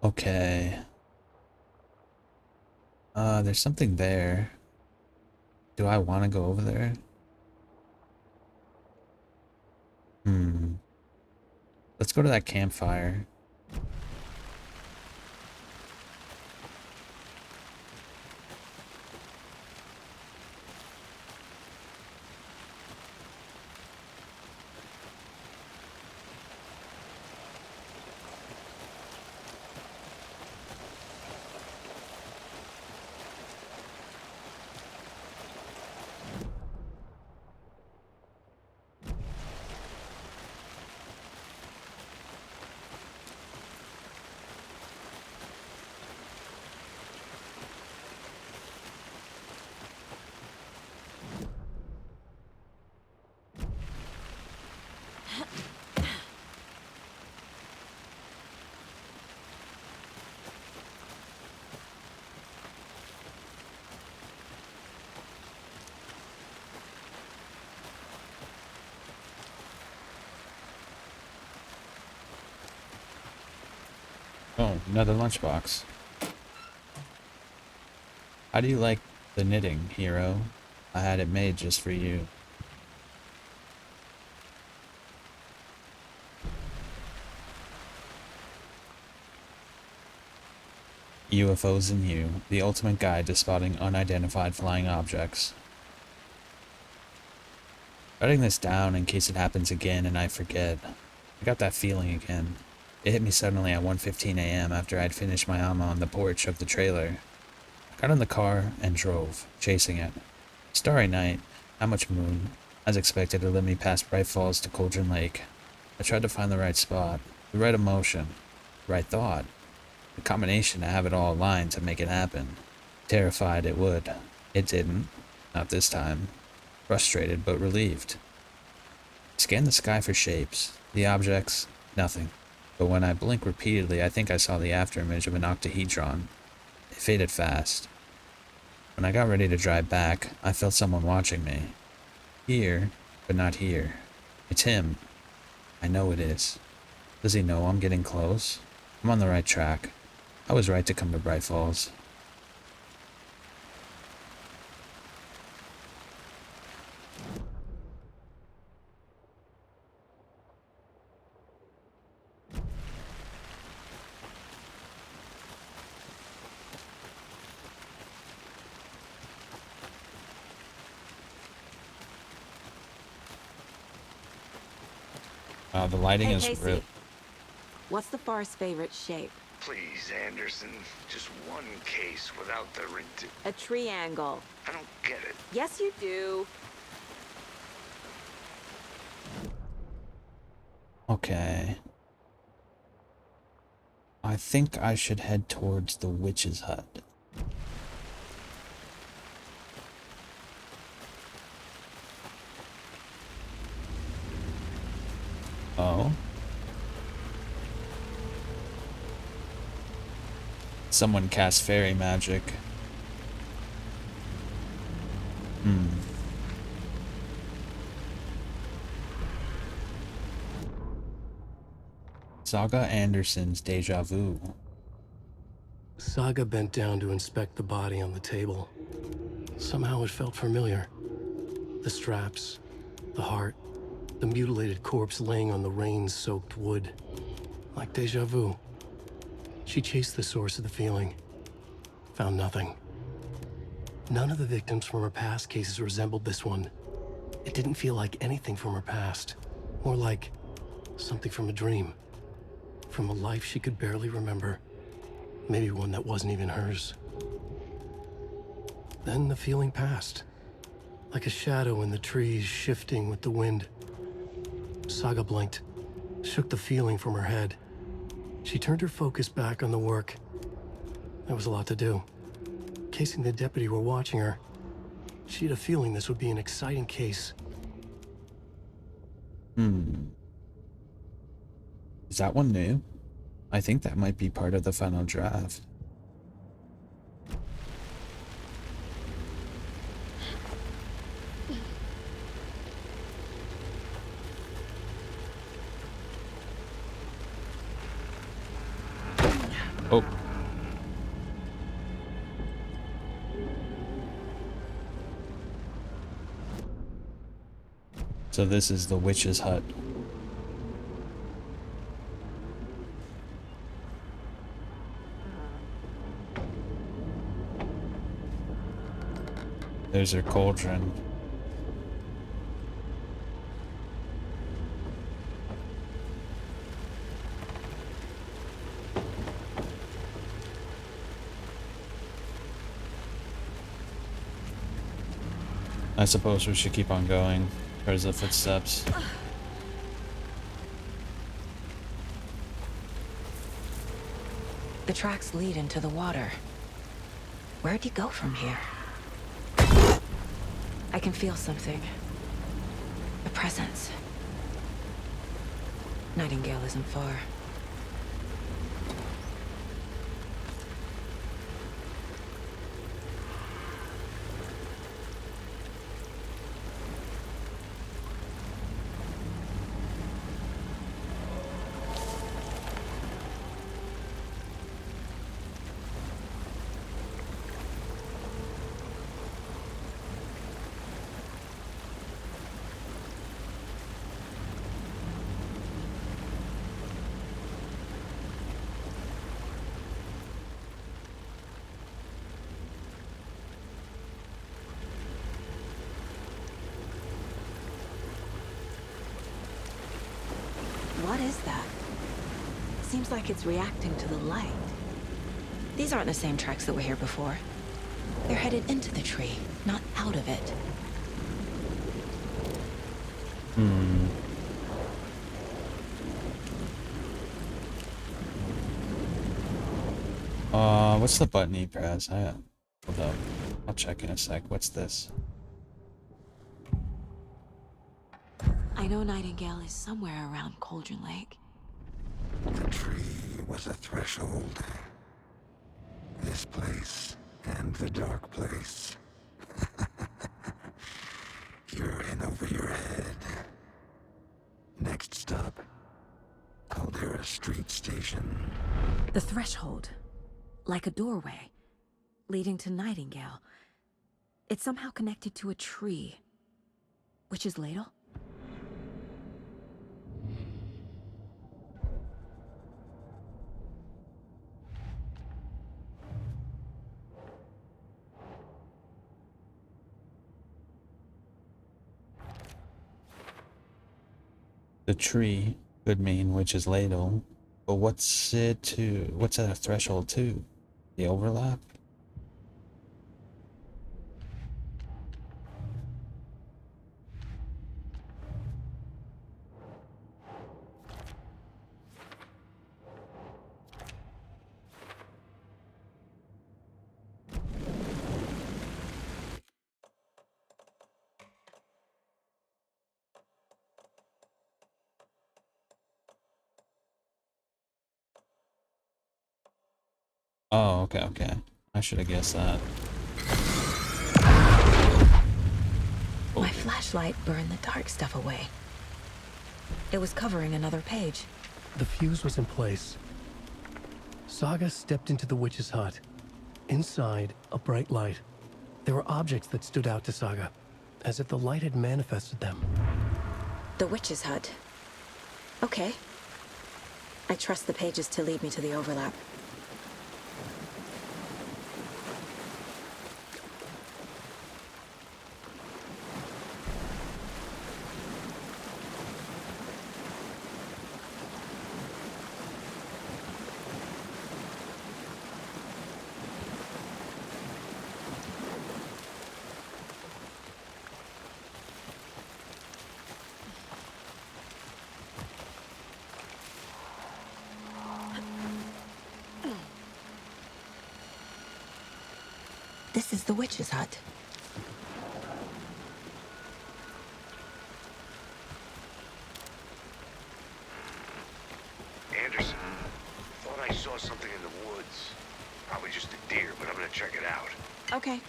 Okay. There's something there. Do I want to go over there? Let's go to that campfire. Oh, another lunchbox. How do you like the knitting, hero? I had it made just for you. UFOs and You, the ultimate guide to spotting unidentified flying objects. Writing this down in case it happens again and I forget. I got that feeling again. It hit me suddenly at 1:15 a.m. after I'd finished my AMA on the porch of the trailer. I got in the car and drove, chasing it. Starry night, not much moon. As expected, it led me past Bright Falls to Cauldron Lake. I tried to find the right spot, the right emotion, the right thought. The combination to have it all aligned to make it happen. Terrified it would. It didn't. Not this time. Frustrated but relieved. Scanned the sky for shapes. The objects, nothing. But when I blinked repeatedly, I think I saw the afterimage of an octahedron. It faded fast. When I got ready to drive back, I felt someone watching me. Here, but not here. It's him. I know it is. Does he know I'm getting close? I'm on the right track. I was right to come to Bright Falls. The lighting is real. What's the far's favorite shape? Please, Anderson, just one case without the A triangle. I don't get it. Yes, you do. Okay. I think I should head towards the witch's hut. Oh. Someone cast fairy magic. Saga Anderson's Deja Vu. Saga bent down to inspect the body on the table. Somehow it felt familiar. The straps, the heart, the mutilated corpse laying on the rain-soaked wood. Like deja vu. She chased the source of the feeling. Found nothing. None of the victims from her past cases resembled this one. It didn't feel like anything from her past. More like something from a dream. From a life she could barely remember. Maybe one that wasn't even hers. Then the feeling passed. Like a shadow in the trees shifting with the wind. Saga blinked, shook the feeling from her head. She turned her focus back on the work. That was a lot to do. Casey and the deputy were watching her. She had a feeling this would be an exciting case. Is that one new? I think that might be part of the final draft. Oh. So this is the witch's hut. There's her cauldron. I suppose we should keep on going towards the footsteps. The tracks lead into the water. Where'd you go from here? I can feel something. A presence. Nightingale isn't far. What is that? Seems like it's reacting to the light. These aren't the same tracks that were here before. They're headed into the tree, not out of it. What's the button he press? Hold up. I'll check in a sec. What's this? I know Nightingale is somewhere around Cauldron Lake. The tree was a threshold. This place and the dark place. You're in over your head. Next stop, Caldera Street Station. The threshold. Like a doorway. Leading to Nightingale. It's somehow connected to a tree. Witch's ladle? The tree could mean witch's ladle, but what's it to? What's at a threshold to? The overlap? Oh, okay. I should have guessed that. My flashlight burned the dark stuff away. It was covering another page. The fuse was in place. Saga stepped into the witch's hut. Inside, a bright light. There were objects that stood out to Saga, as if the light had manifested them. The witch's hut. Okay. I trust the pages to lead me to the overlap. This is the witch's hut. Anderson, thought I saw something in the woods. Probably just a deer, but I'm gonna check it out. Okay.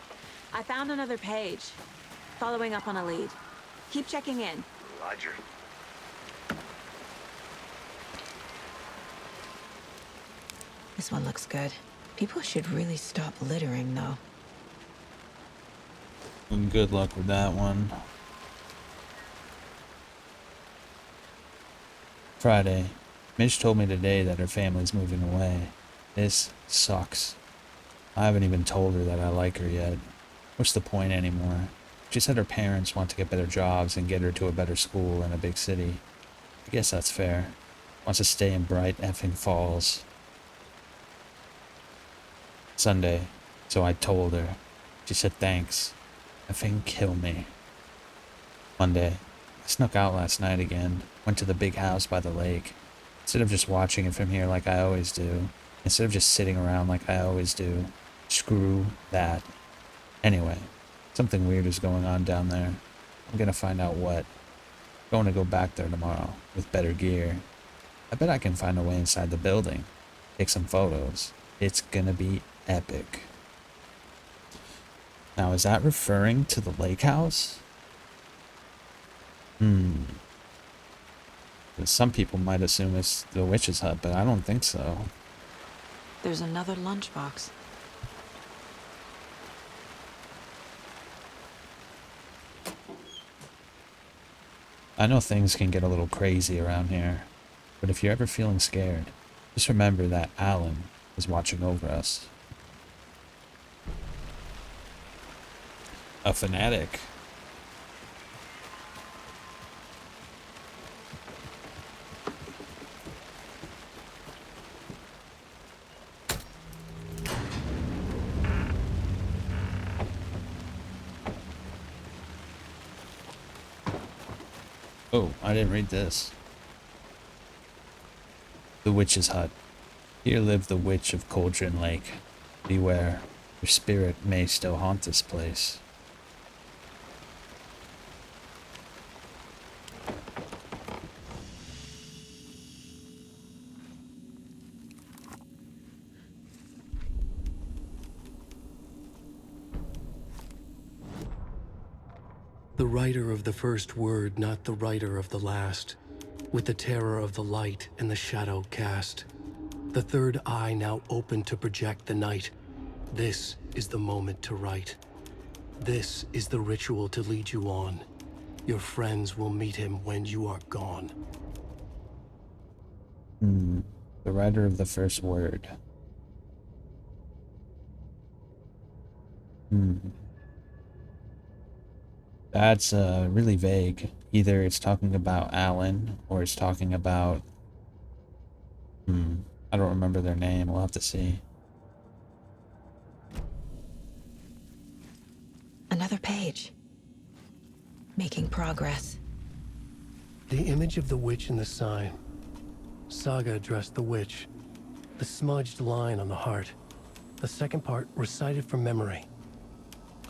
I found another page. Following up on a lead. Keep checking in. Roger. This one looks good. People should really stop littering, though. And good luck with that one. Friday. Mitch told me today that her family's moving away. This sucks. I haven't even told her that I like her yet. What's the point anymore? She said her parents want to get better jobs and get her to a better school in a big city. I guess that's fair. Wants to stay in bright effing Falls. Sunday. So I told her. She said thanks. Effing kill me. Monday. I snuck out last night again. Went to the big house by the lake. Instead of just watching it from here like I always do. Instead of just sitting around like I always do. Screw that. Anyway, something weird is going on down there. I'm gonna find out what. Going to go back there tomorrow with better gear. I bet I can find a way inside the building. Take some photos. It's gonna be epic. Now, is that referring to the lake house? Some people might assume it's the witch's hut, but I don't think so. There's another lunchbox. I know things can get a little crazy around here, but if you're ever feeling scared, just remember that Alan is watching over us. A fanatic. Oh, I didn't read this. The Witch's Hut. Here lived the Witch of Cauldron Lake. Beware, her spirit may still haunt this place. The writer of the first word, not the writer of the last. With the terror of the light and the shadow cast. The third eye now open to project the night. This is the moment to write. This is the ritual to lead you on. Your friends will meet him when you are gone. The writer of the first word. That's really vague. Either it's talking about Alan, or it's talking about... I don't remember their name. We'll have to see. Another page. Making progress. The image of the witch in the sign. Saga addressed the witch. The smudged line on the heart. The second part recited from memory.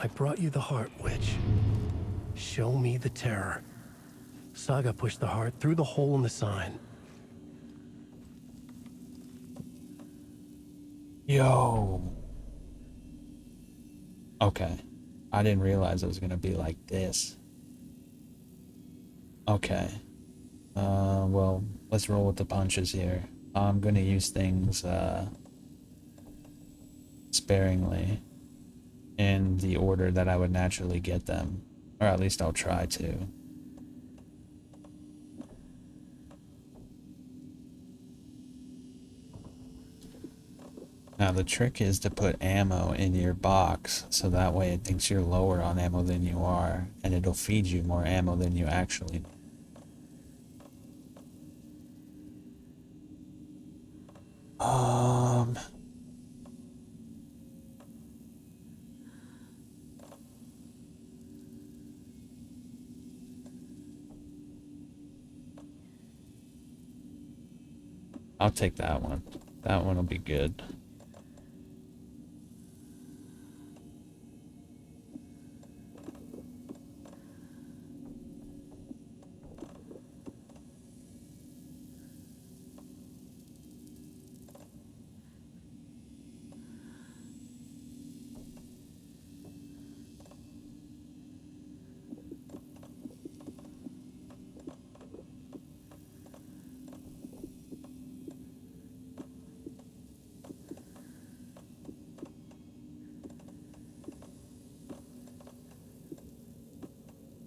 I brought you the heart, witch. Show me the terror. Saga pushed the heart through the hole in the sign. Yo. Okay. I didn't realize it was gonna be like this. Okay. Well, let's roll with the punches here. I'm gonna use things, sparingly. In the order that I would naturally get them. Or at least I'll try to. Now the trick is to put ammo in your box, so that way it thinks you're lower on ammo than you are, and it'll feed you more ammo than you actually need. I'll take that one. That one will be good.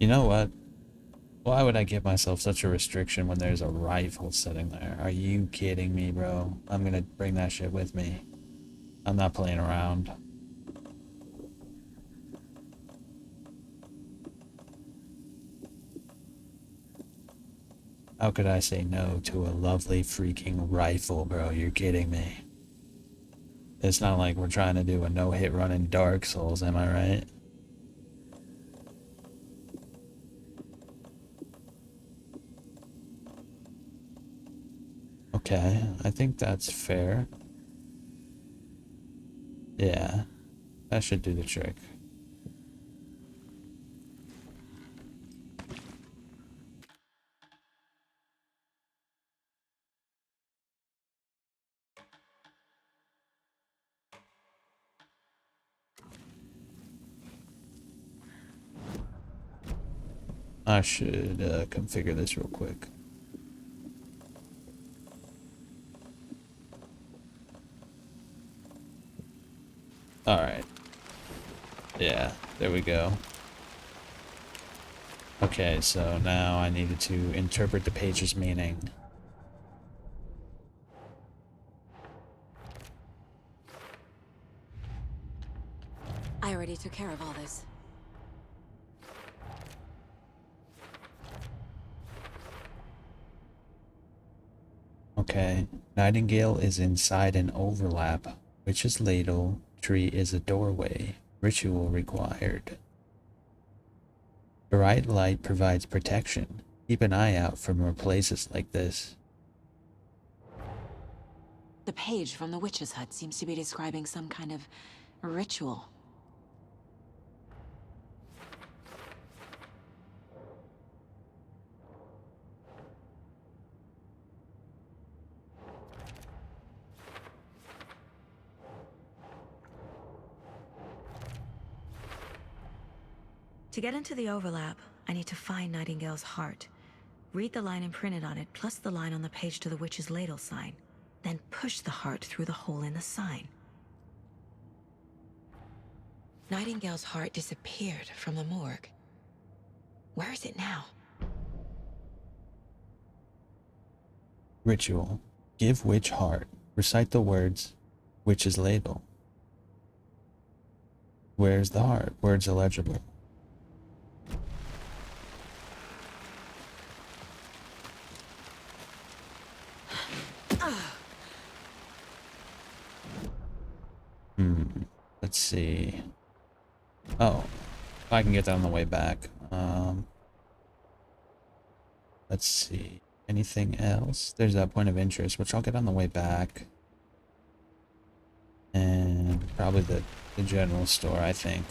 You know what? Why would I give myself such a restriction when there's a rifle sitting there? Are you kidding me, bro? I'm gonna bring that shit with me. I'm not playing around. How could I say no to a lovely freaking rifle, bro? You're kidding me. It's not like we're trying to do a no-hit run in Dark Souls, am I right? Okay, I think that's fair. Yeah, that should do the trick. I should configure this real quick. Alright. Yeah, there we go. Okay, so now I needed to interpret the page's meaning. I already took care of all this. Okay, Nightingale is inside an overlap. Witch's ladle, tree is a doorway. Ritual required. Bright light provides protection. Keep an eye out for more places like this. The page from the witch's hut seems to be describing some kind of ritual. To get into the overlap, I need to find Nightingale's heart. Read the line imprinted on it, plus the line on the page to the witch's ladle sign. Then push the heart through the hole in the sign. Nightingale's heart disappeared from the morgue. Where is it now? Ritual. Give witch heart. Recite the words, witch's ladle. Where's the heart? Words illegible. Let's see. Oh, I can get that on the way back. Let's see. Anything else? There's that point of interest, which I'll get on the way back. And probably the general store, I think.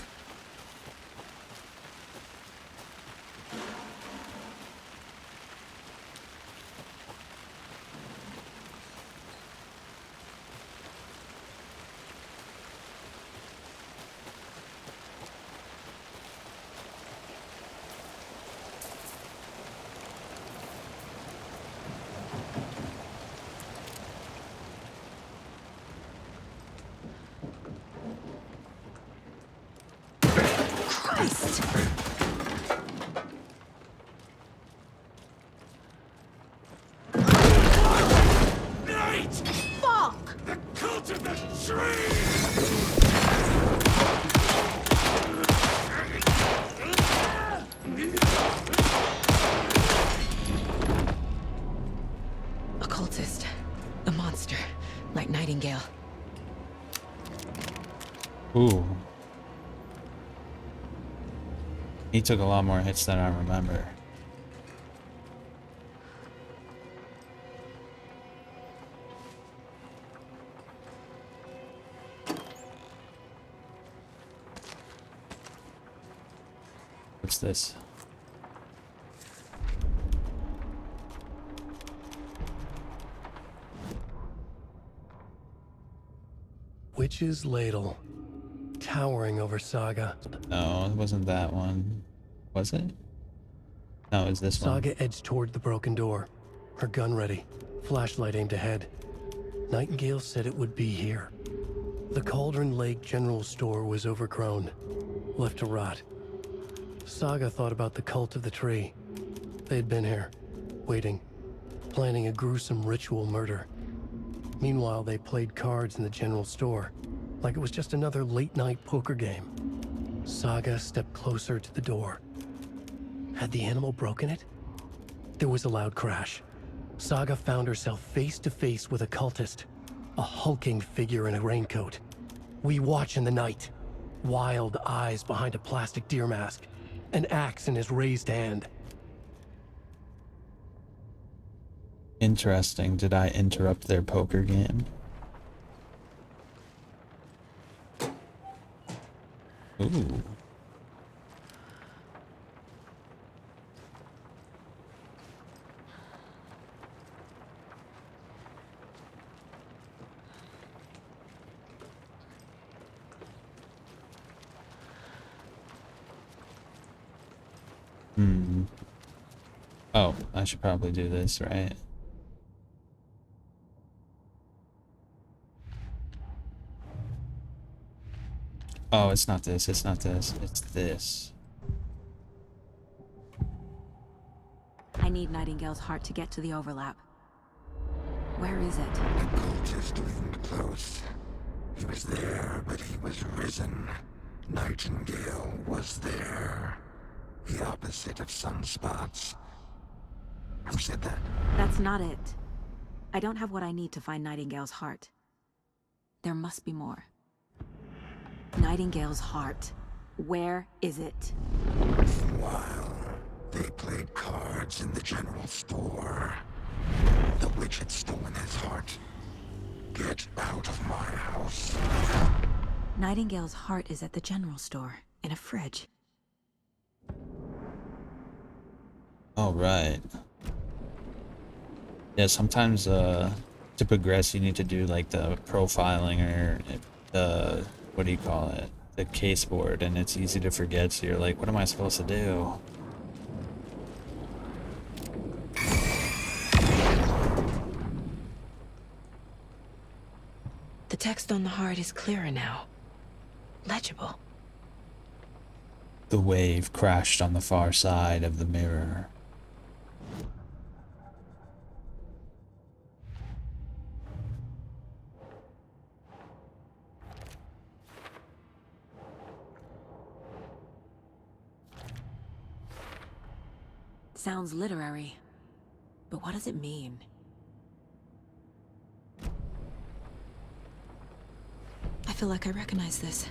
Occultist. A monster. Like Nightingale. Ooh. He took a lot more hits than I remember. What's this? Witch's ladle. Towering over Saga. No, it wasn't that one. Was it? No, it was this one. Saga edged toward the broken door. Her gun ready. Flashlight aimed ahead. Nightingale said it would be here. The Cauldron Lake General Store was overgrown. Left to rot. Saga thought about the cult of the tree. They'd been here, waiting, planning a gruesome ritual murder. Meanwhile, they played cards in the general store, like it was just another late-night poker game. Saga stepped closer to the door. Had the animal broken it? There was a loud crash. Saga found herself face to face with a cultist, a hulking figure in a raincoat. We watch in the night, wild eyes behind a plastic deer mask, an axe in his raised hand. Interesting. Did I interrupt their poker game? Ooh. Oh, I should probably do this, right? Oh, it's not this, it's not this, it's this. I need Nightingale's heart to get to the overlap. Where is it? The cultist leaned close. He was there, but he was risen. Nightingale was there. The opposite of sunspots. Who said that? That's not it. I don't have what I need to find Nightingale's heart. There must be more. Nightingale's heart. Where is it? Meanwhile, they played cards in the general store. The witch had stolen his heart. Get out of my house. Nightingale's heart is at the general store, in a fridge. Oh, right. Yeah, sometimes to progress you need to do like the profiling or the, what do you call it? The case board, and it's easy to forget, so you're like, what am I supposed to do? The text on the heart is clearer now. Legible. The wave crashed on the far side of the mirror. Sounds literary. But what does it mean? I feel like I recognize this.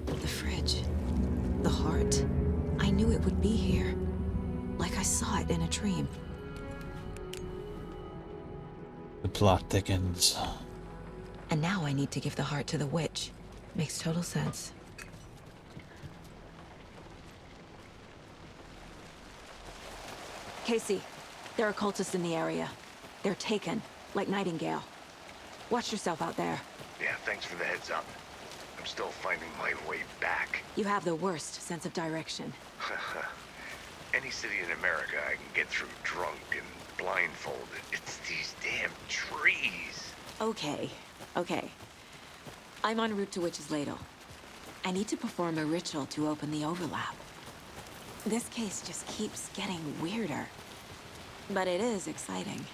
The fridge. The heart. I knew it would be here. Like I saw it in a dream. The plot thickens. And now I need to give the heart to the witch. Makes total sense. Casey, there are cultists in the area. They're taken, like Nightingale. Watch yourself out there. Yeah, thanks for the heads up. I'm still finding my way back. You have the worst sense of direction. Any city in America I can get through drunk and blindfolded. It's these damn trees. Okay, okay. I'm en route to Witch's Ladle. I need to perform a ritual to open the overlap. This case just keeps getting weirder. But it is exciting.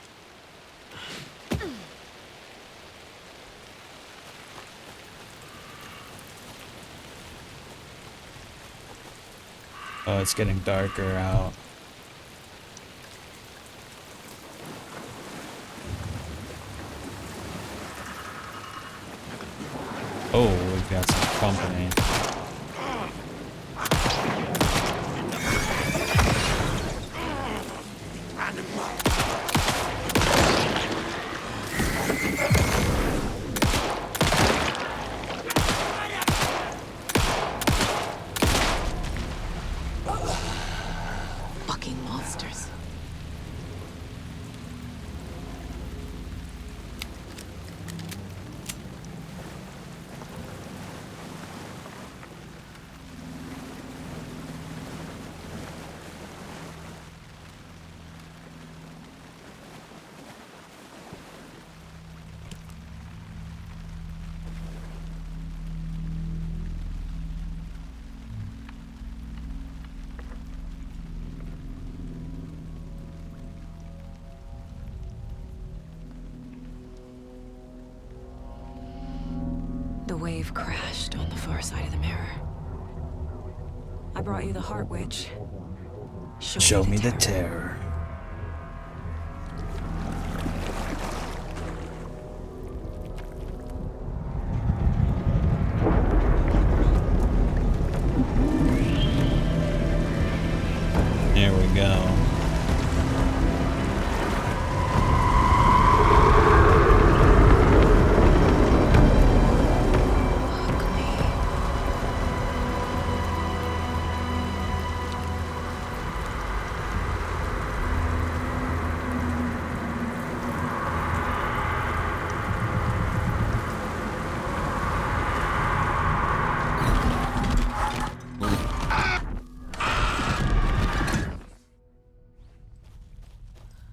Oh, it's getting darker out. Oh, we've got some company. Fucking monsters. wave crashed on the far side of the mirror. I brought you the Heart Witch. Show me the terror. There we go.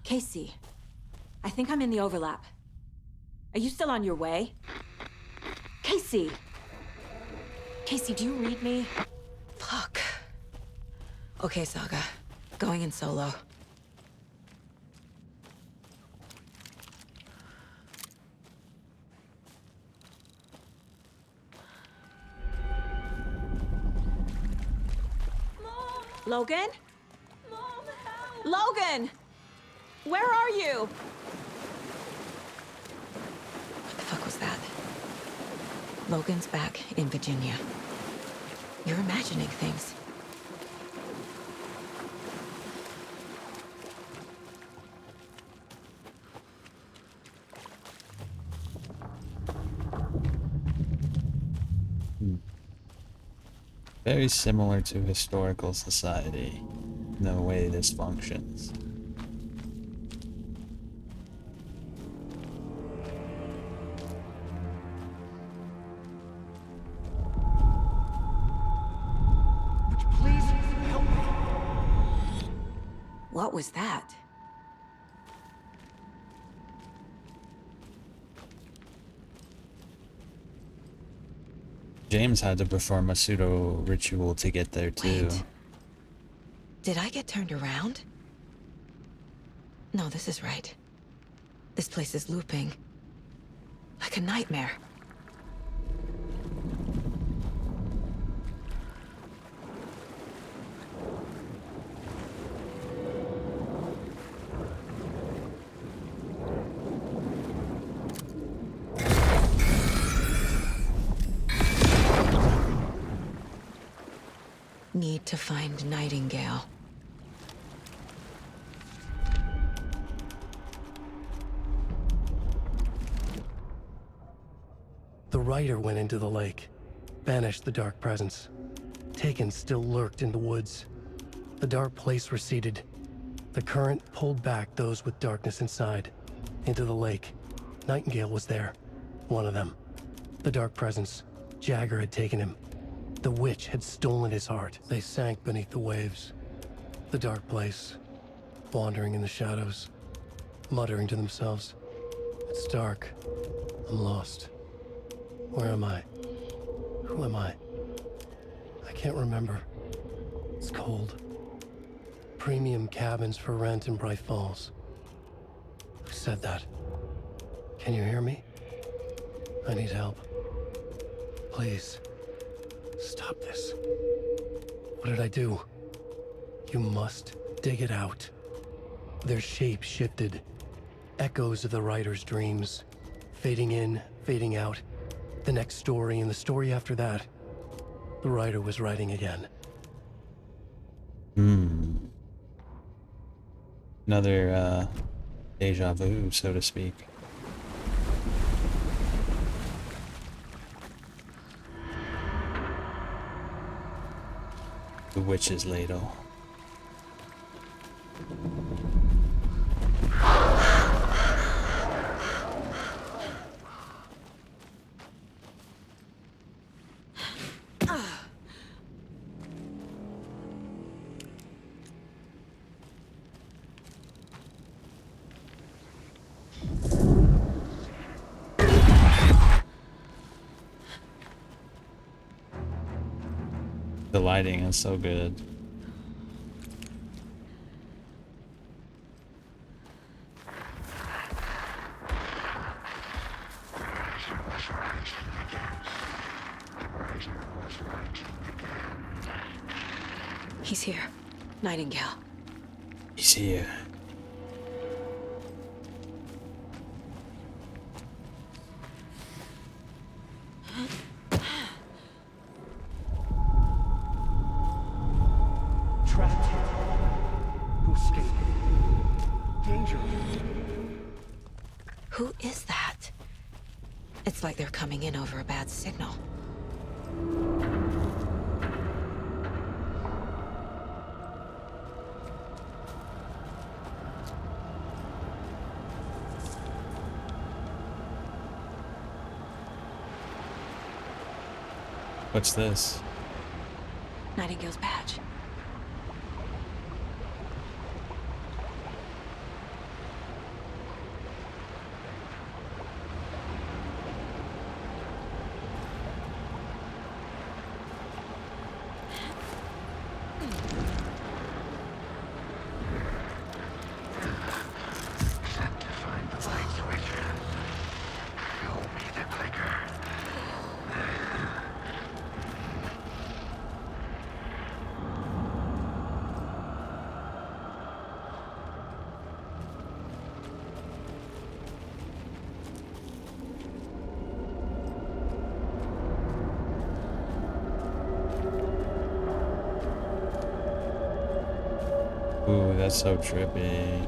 Casey, I think I'm in the overlap. Are you still on your way? Casey! Casey, do you read me? Fuck. Okay, Saga. Going in solo. Logan? Mom, help! Logan! Where are you? What the fuck was that? Logan's back in Virginia. You're imagining things. Very similar to historical society, in the way this functions. What was that? James had to perform a pseudo ritual to get there too. Wait. Did I get turned around? No, this is right. This place is looping. Like a nightmare. Need to find Nightingale. The rider went into the lake, banished the dark presence. Taken still lurked in the woods. The dark place receded. The current pulled back those with darkness inside, into the lake. Nightingale was there, one of them. The dark presence, Jagger had taken him. The witch had stolen his heart. They sank beneath the waves. The dark place, wandering in the shadows, muttering to themselves. It's dark. I'm lost. Where am I? Who am I? I can't remember. It's cold. Premium cabins for rent in Bright Falls. Who said that? Can you hear me? I need help. Please. Stop this. What did I do? You must dig it out. Their shape shifted. Echoes of the writer's dreams. Fading in, fading out. The next story and the story after that. The writer was writing again. Another, deja vu, so to speak. The witch's ladle. The lighting is so good. He's here. Nightingale. He's here. Trapped. Who escaped? Danger. Who is that? It's like they're coming in over a bad signal. What's this? Nightingale's badge. Ooh, that's so trippy.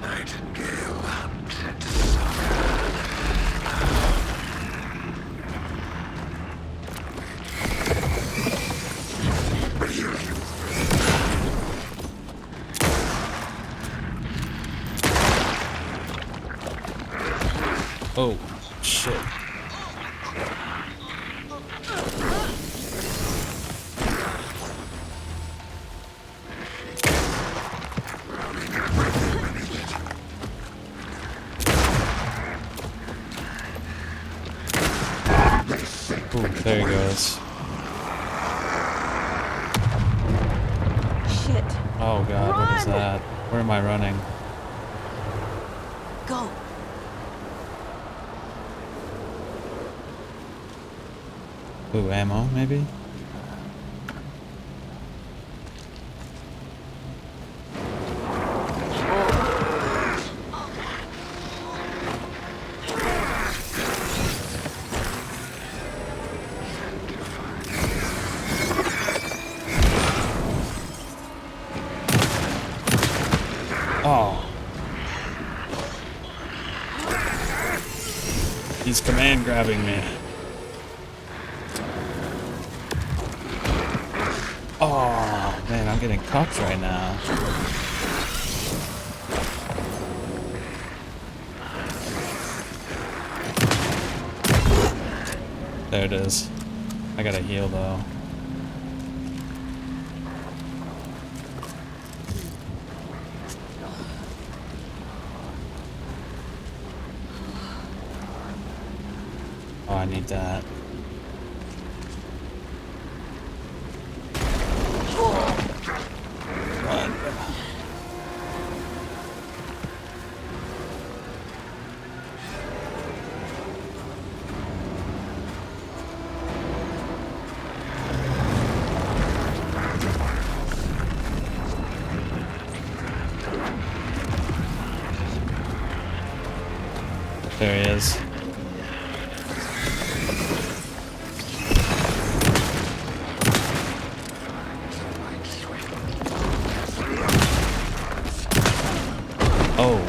Nightingale hunted Oh, shit. Ooh, there he goes. Shit. Oh god, what is that? Where am I running? Go. Ooh, ammo, maybe? Oh. He's command grabbing me. Oh, man, I'm getting cuffed right now. There it is. I gotta heal, though. Oh, I need that. Run. There he is. Oh.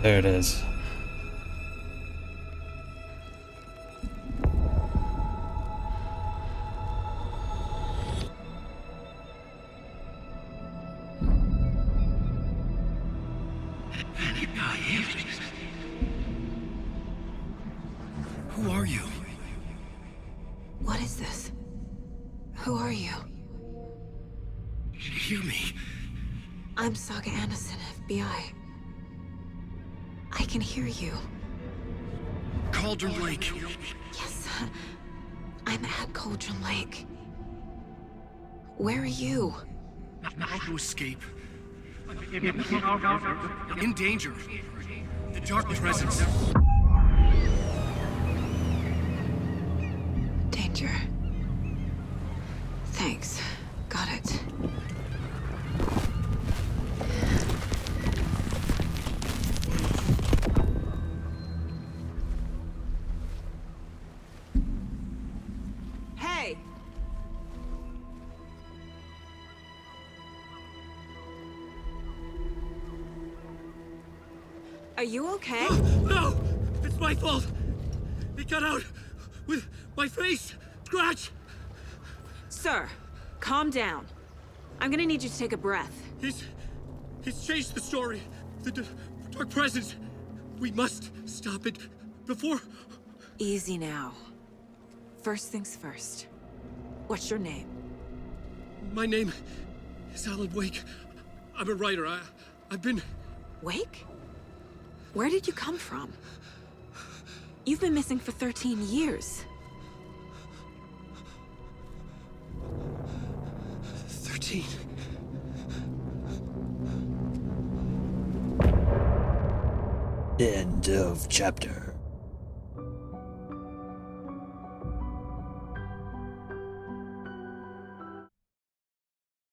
There it is. Who are you? What is this? Who are you? Hear me. I'm Saga Anderson, FBI. I can hear you. Cauldron Lake. Yes, I'm at Cauldron Lake. Where are you? How to escape. In danger. The dark presence. Danger. Thanks. Got it. Hey! Are you okay? No! It's my fault! It got out with my face! Scratch! Sir, calm down. I'm gonna need you to take a breath. He's changed the story. The dark presence. We must stop it before... Easy now. First things first. What's your name? My name is Alan Wake. I'm a writer. I've been... Wake? Where did you come from? You've been missing for 13 years. 13. End of chapter.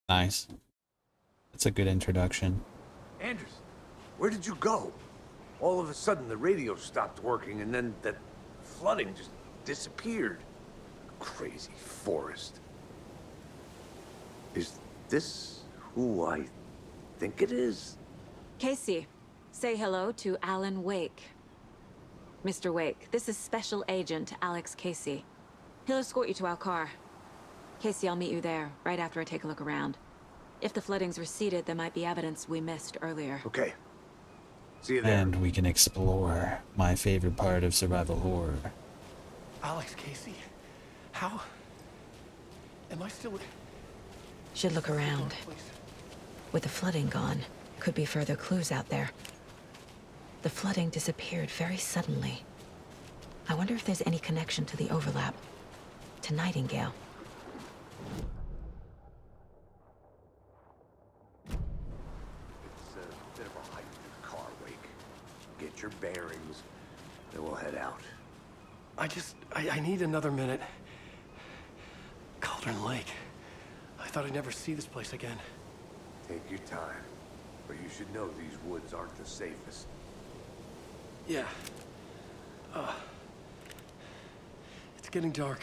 Nice. That's a good introduction. Anders, where did you go? All of a sudden, the radio stopped working, and then that flooding just disappeared. Crazy forest. Is this who I think it is? Casey, say hello to Alan Wake. Mr. Wake, this is Special Agent Alex Casey. He'll escort you to our car. Casey, I'll meet you there, right after I take a look around. If the flooding's receded, there might be evidence we missed earlier. Okay. See you there. And we can explore my favorite part of survival horror. Alex Casey? How? Am I still... Should look around. With the flooding gone, could be further clues out there. The flooding disappeared very suddenly. I wonder if there's any connection to the overlap. To Nightingale. It's a bit of a hike to the car, Wake. Get your bearings, then we'll head out. I need another minute. Cauldron Lake. I thought I'd never see this place again. Take your time. But you should know these woods aren't the safest. Yeah. It's getting dark.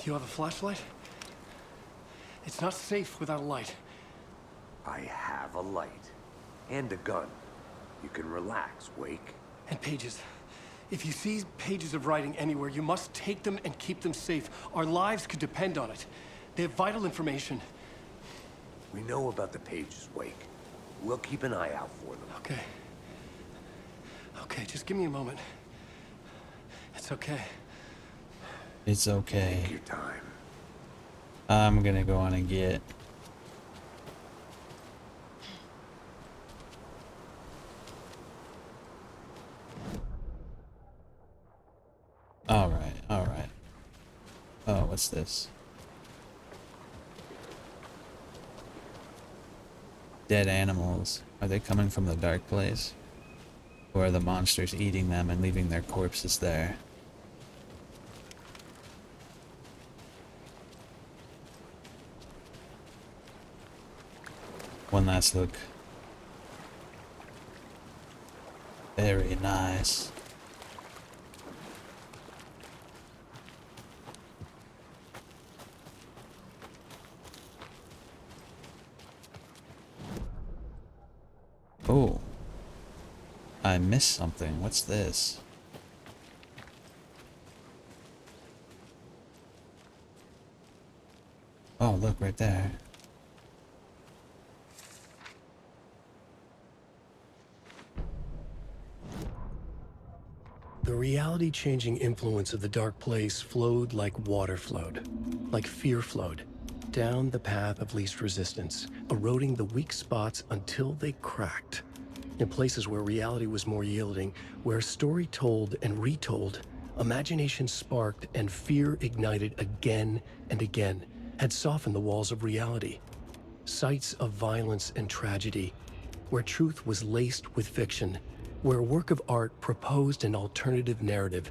You have a flashlight? It's not safe without a light. I have a light. And a gun. You can relax, Wake. And pages. If you see pages of writing anywhere, you must take them and keep them safe. Our lives could depend on it. They have vital information. We know about the pages, Wake. We'll keep an eye out for them. Okay. Okay, just give me a moment. It's okay. It's okay. Take your time. I'm gonna go on and get... Alright, alright. Oh, what's this? Dead animals. Are they coming from the dark place? Or are the monsters eating them and leaving their corpses there? One last look. Very nice. Oh. I missed something. What's this? Oh, look right there. The reality-changing influence of the dark place flowed like water flowed, like fear flowed, down the path of least resistance, eroding the weak spots until they cracked. In places where reality was more yielding, where story told and retold, imagination sparked and fear ignited again and again, had softened the walls of reality. Sites of violence and tragedy, where truth was laced with fiction, where a work of art proposed an alternative narrative,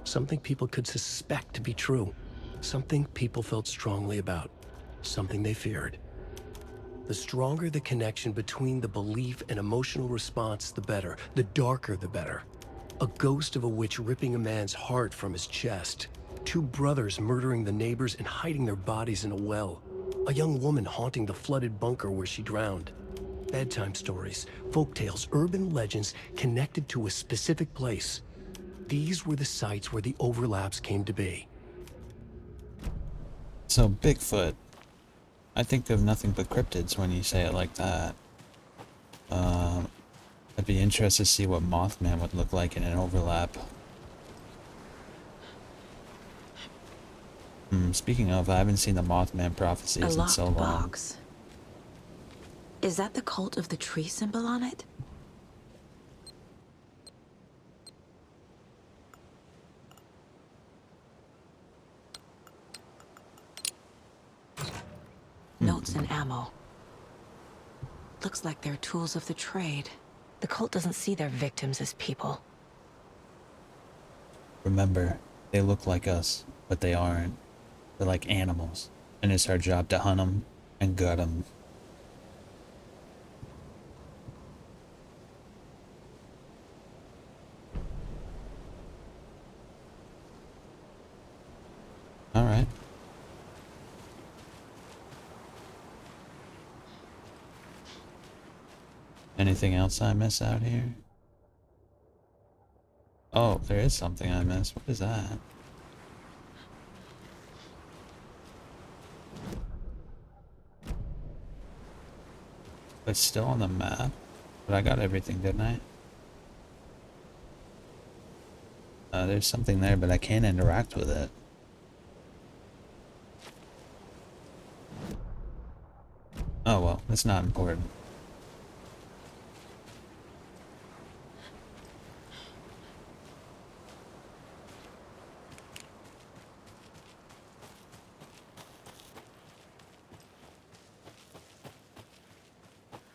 something people could suspect to be true, something people felt strongly about, something they feared. The stronger the connection between the belief and emotional response, the better. The darker, the better. A ghost of a witch ripping a man's heart from his chest. Two brothers murdering the neighbors and hiding their bodies in a well. A young woman haunting the flooded bunker where she drowned. Bedtime stories, folktales, urban legends connected to a specific place. These were the sites where the overlaps came to be. So, Bigfoot. I think of nothing but cryptids when you say it like that. I'd be interested to see what Mothman would look like in an overlap. Speaking of, I haven't seen the Mothman prophecies in so long. Box. Is that the cult of the tree symbol on it? Notes and ammo. Looks like they're tools of the trade. The cult doesn't see their victims as people. Remember, they look like us, but they aren't. They're like animals, and it's our job to hunt them and gut them. All right. Anything else I miss out here? Oh, there is something I missed. What is that? It's still on the map, but I got everything, didn't I? There's something there, but I can't interact with it. Oh well, it's not important.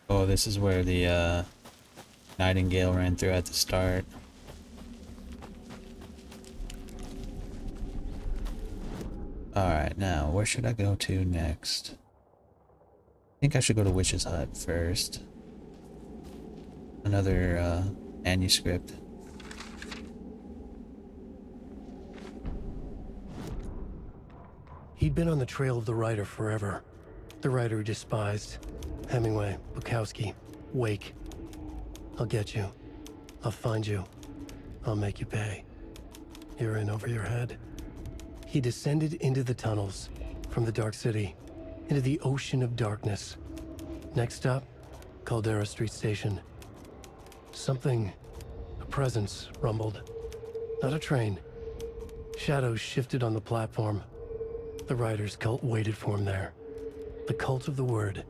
Oh, this is where the Nightingale ran through at the start. Alright, now, where should I go to next? I think I should go to Witch's Hut first. Another manuscript. He'd been on the trail of the writer forever. The writer he despised. Hemingway, Bukowski, Wake. I'll get you. I'll find you. I'll make you pay. You're in over your head. He descended into the tunnels, from the Dark City, into the ocean of darkness. Next stop, Caldera Street Station. Something, a presence, rumbled. Not a train. Shadows shifted on the platform. The writer's cult waited for him there. The cult of the word.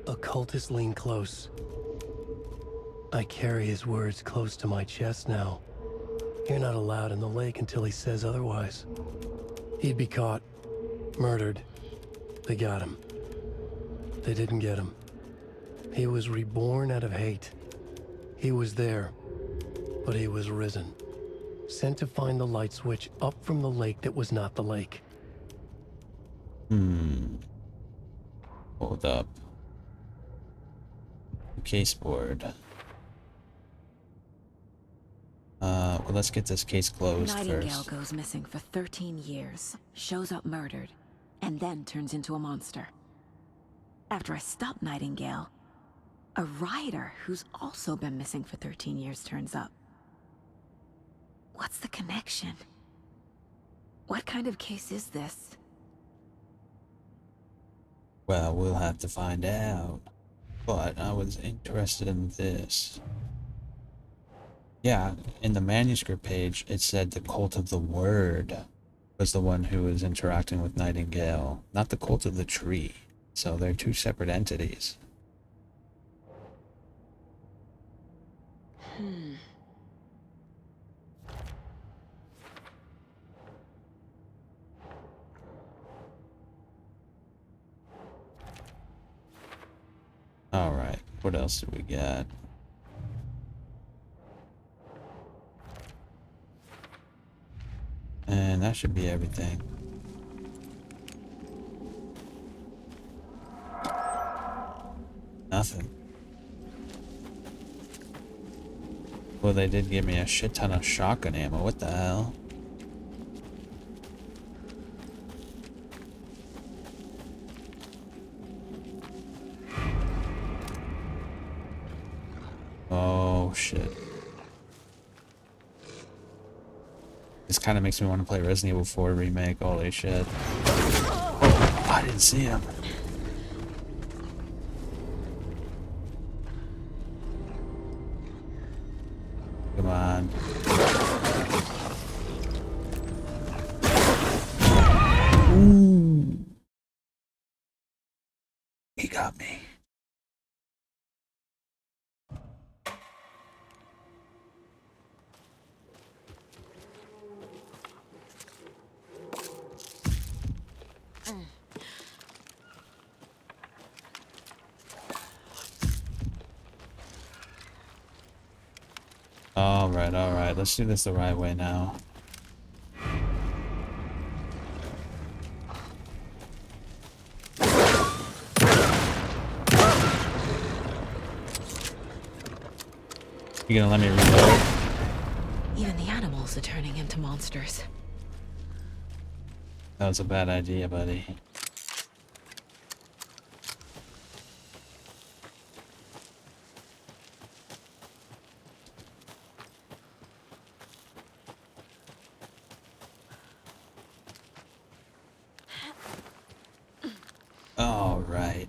Occultists lean close. I carry his words close to my chest now. You're not allowed in the lake until he says otherwise. He'd be caught, murdered. They got him. They didn't get him. He was reborn out of hate. He was there, but he was risen. Sent to find the light switch up from the lake that was not the lake. Hold up. Case board. Well, let's get this case closed Nightingale first. goes missing for 13 years, shows up murdered, and then turns into a monster. After I stop Nightingale, a writer who's also been missing for 13 years turns up. What's the connection? What kind of case is this? Well, we'll have to find out. But I was interested in this. Yeah, in the manuscript page, it said the Cult of the Word was the one who was interacting with Nightingale, not the Cult of the Tree. So they're two separate entities. Alright, what else do we got? And that should be everything. Nothing. Well, they did give me a shit ton of shotgun ammo. What the hell? Oh, shit. This kind of makes me want to play Resident Evil 4 Remake. Holy shit. Oh, I didn't see him. Come on. Ooh. He got me. Alright, let's do this the right way now. You gonna let me reload? Even the animals are turning into monsters. That was a bad idea, buddy. All right.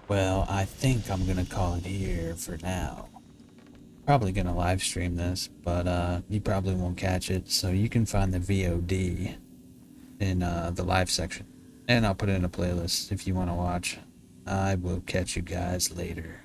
Well, I think I'm gonna call it here for now. Probably gonna live stream this, but you probably won't catch it, so you can find the VOD in the live section. And I'll put it in a playlist if you want to watch. I will catch you guys later.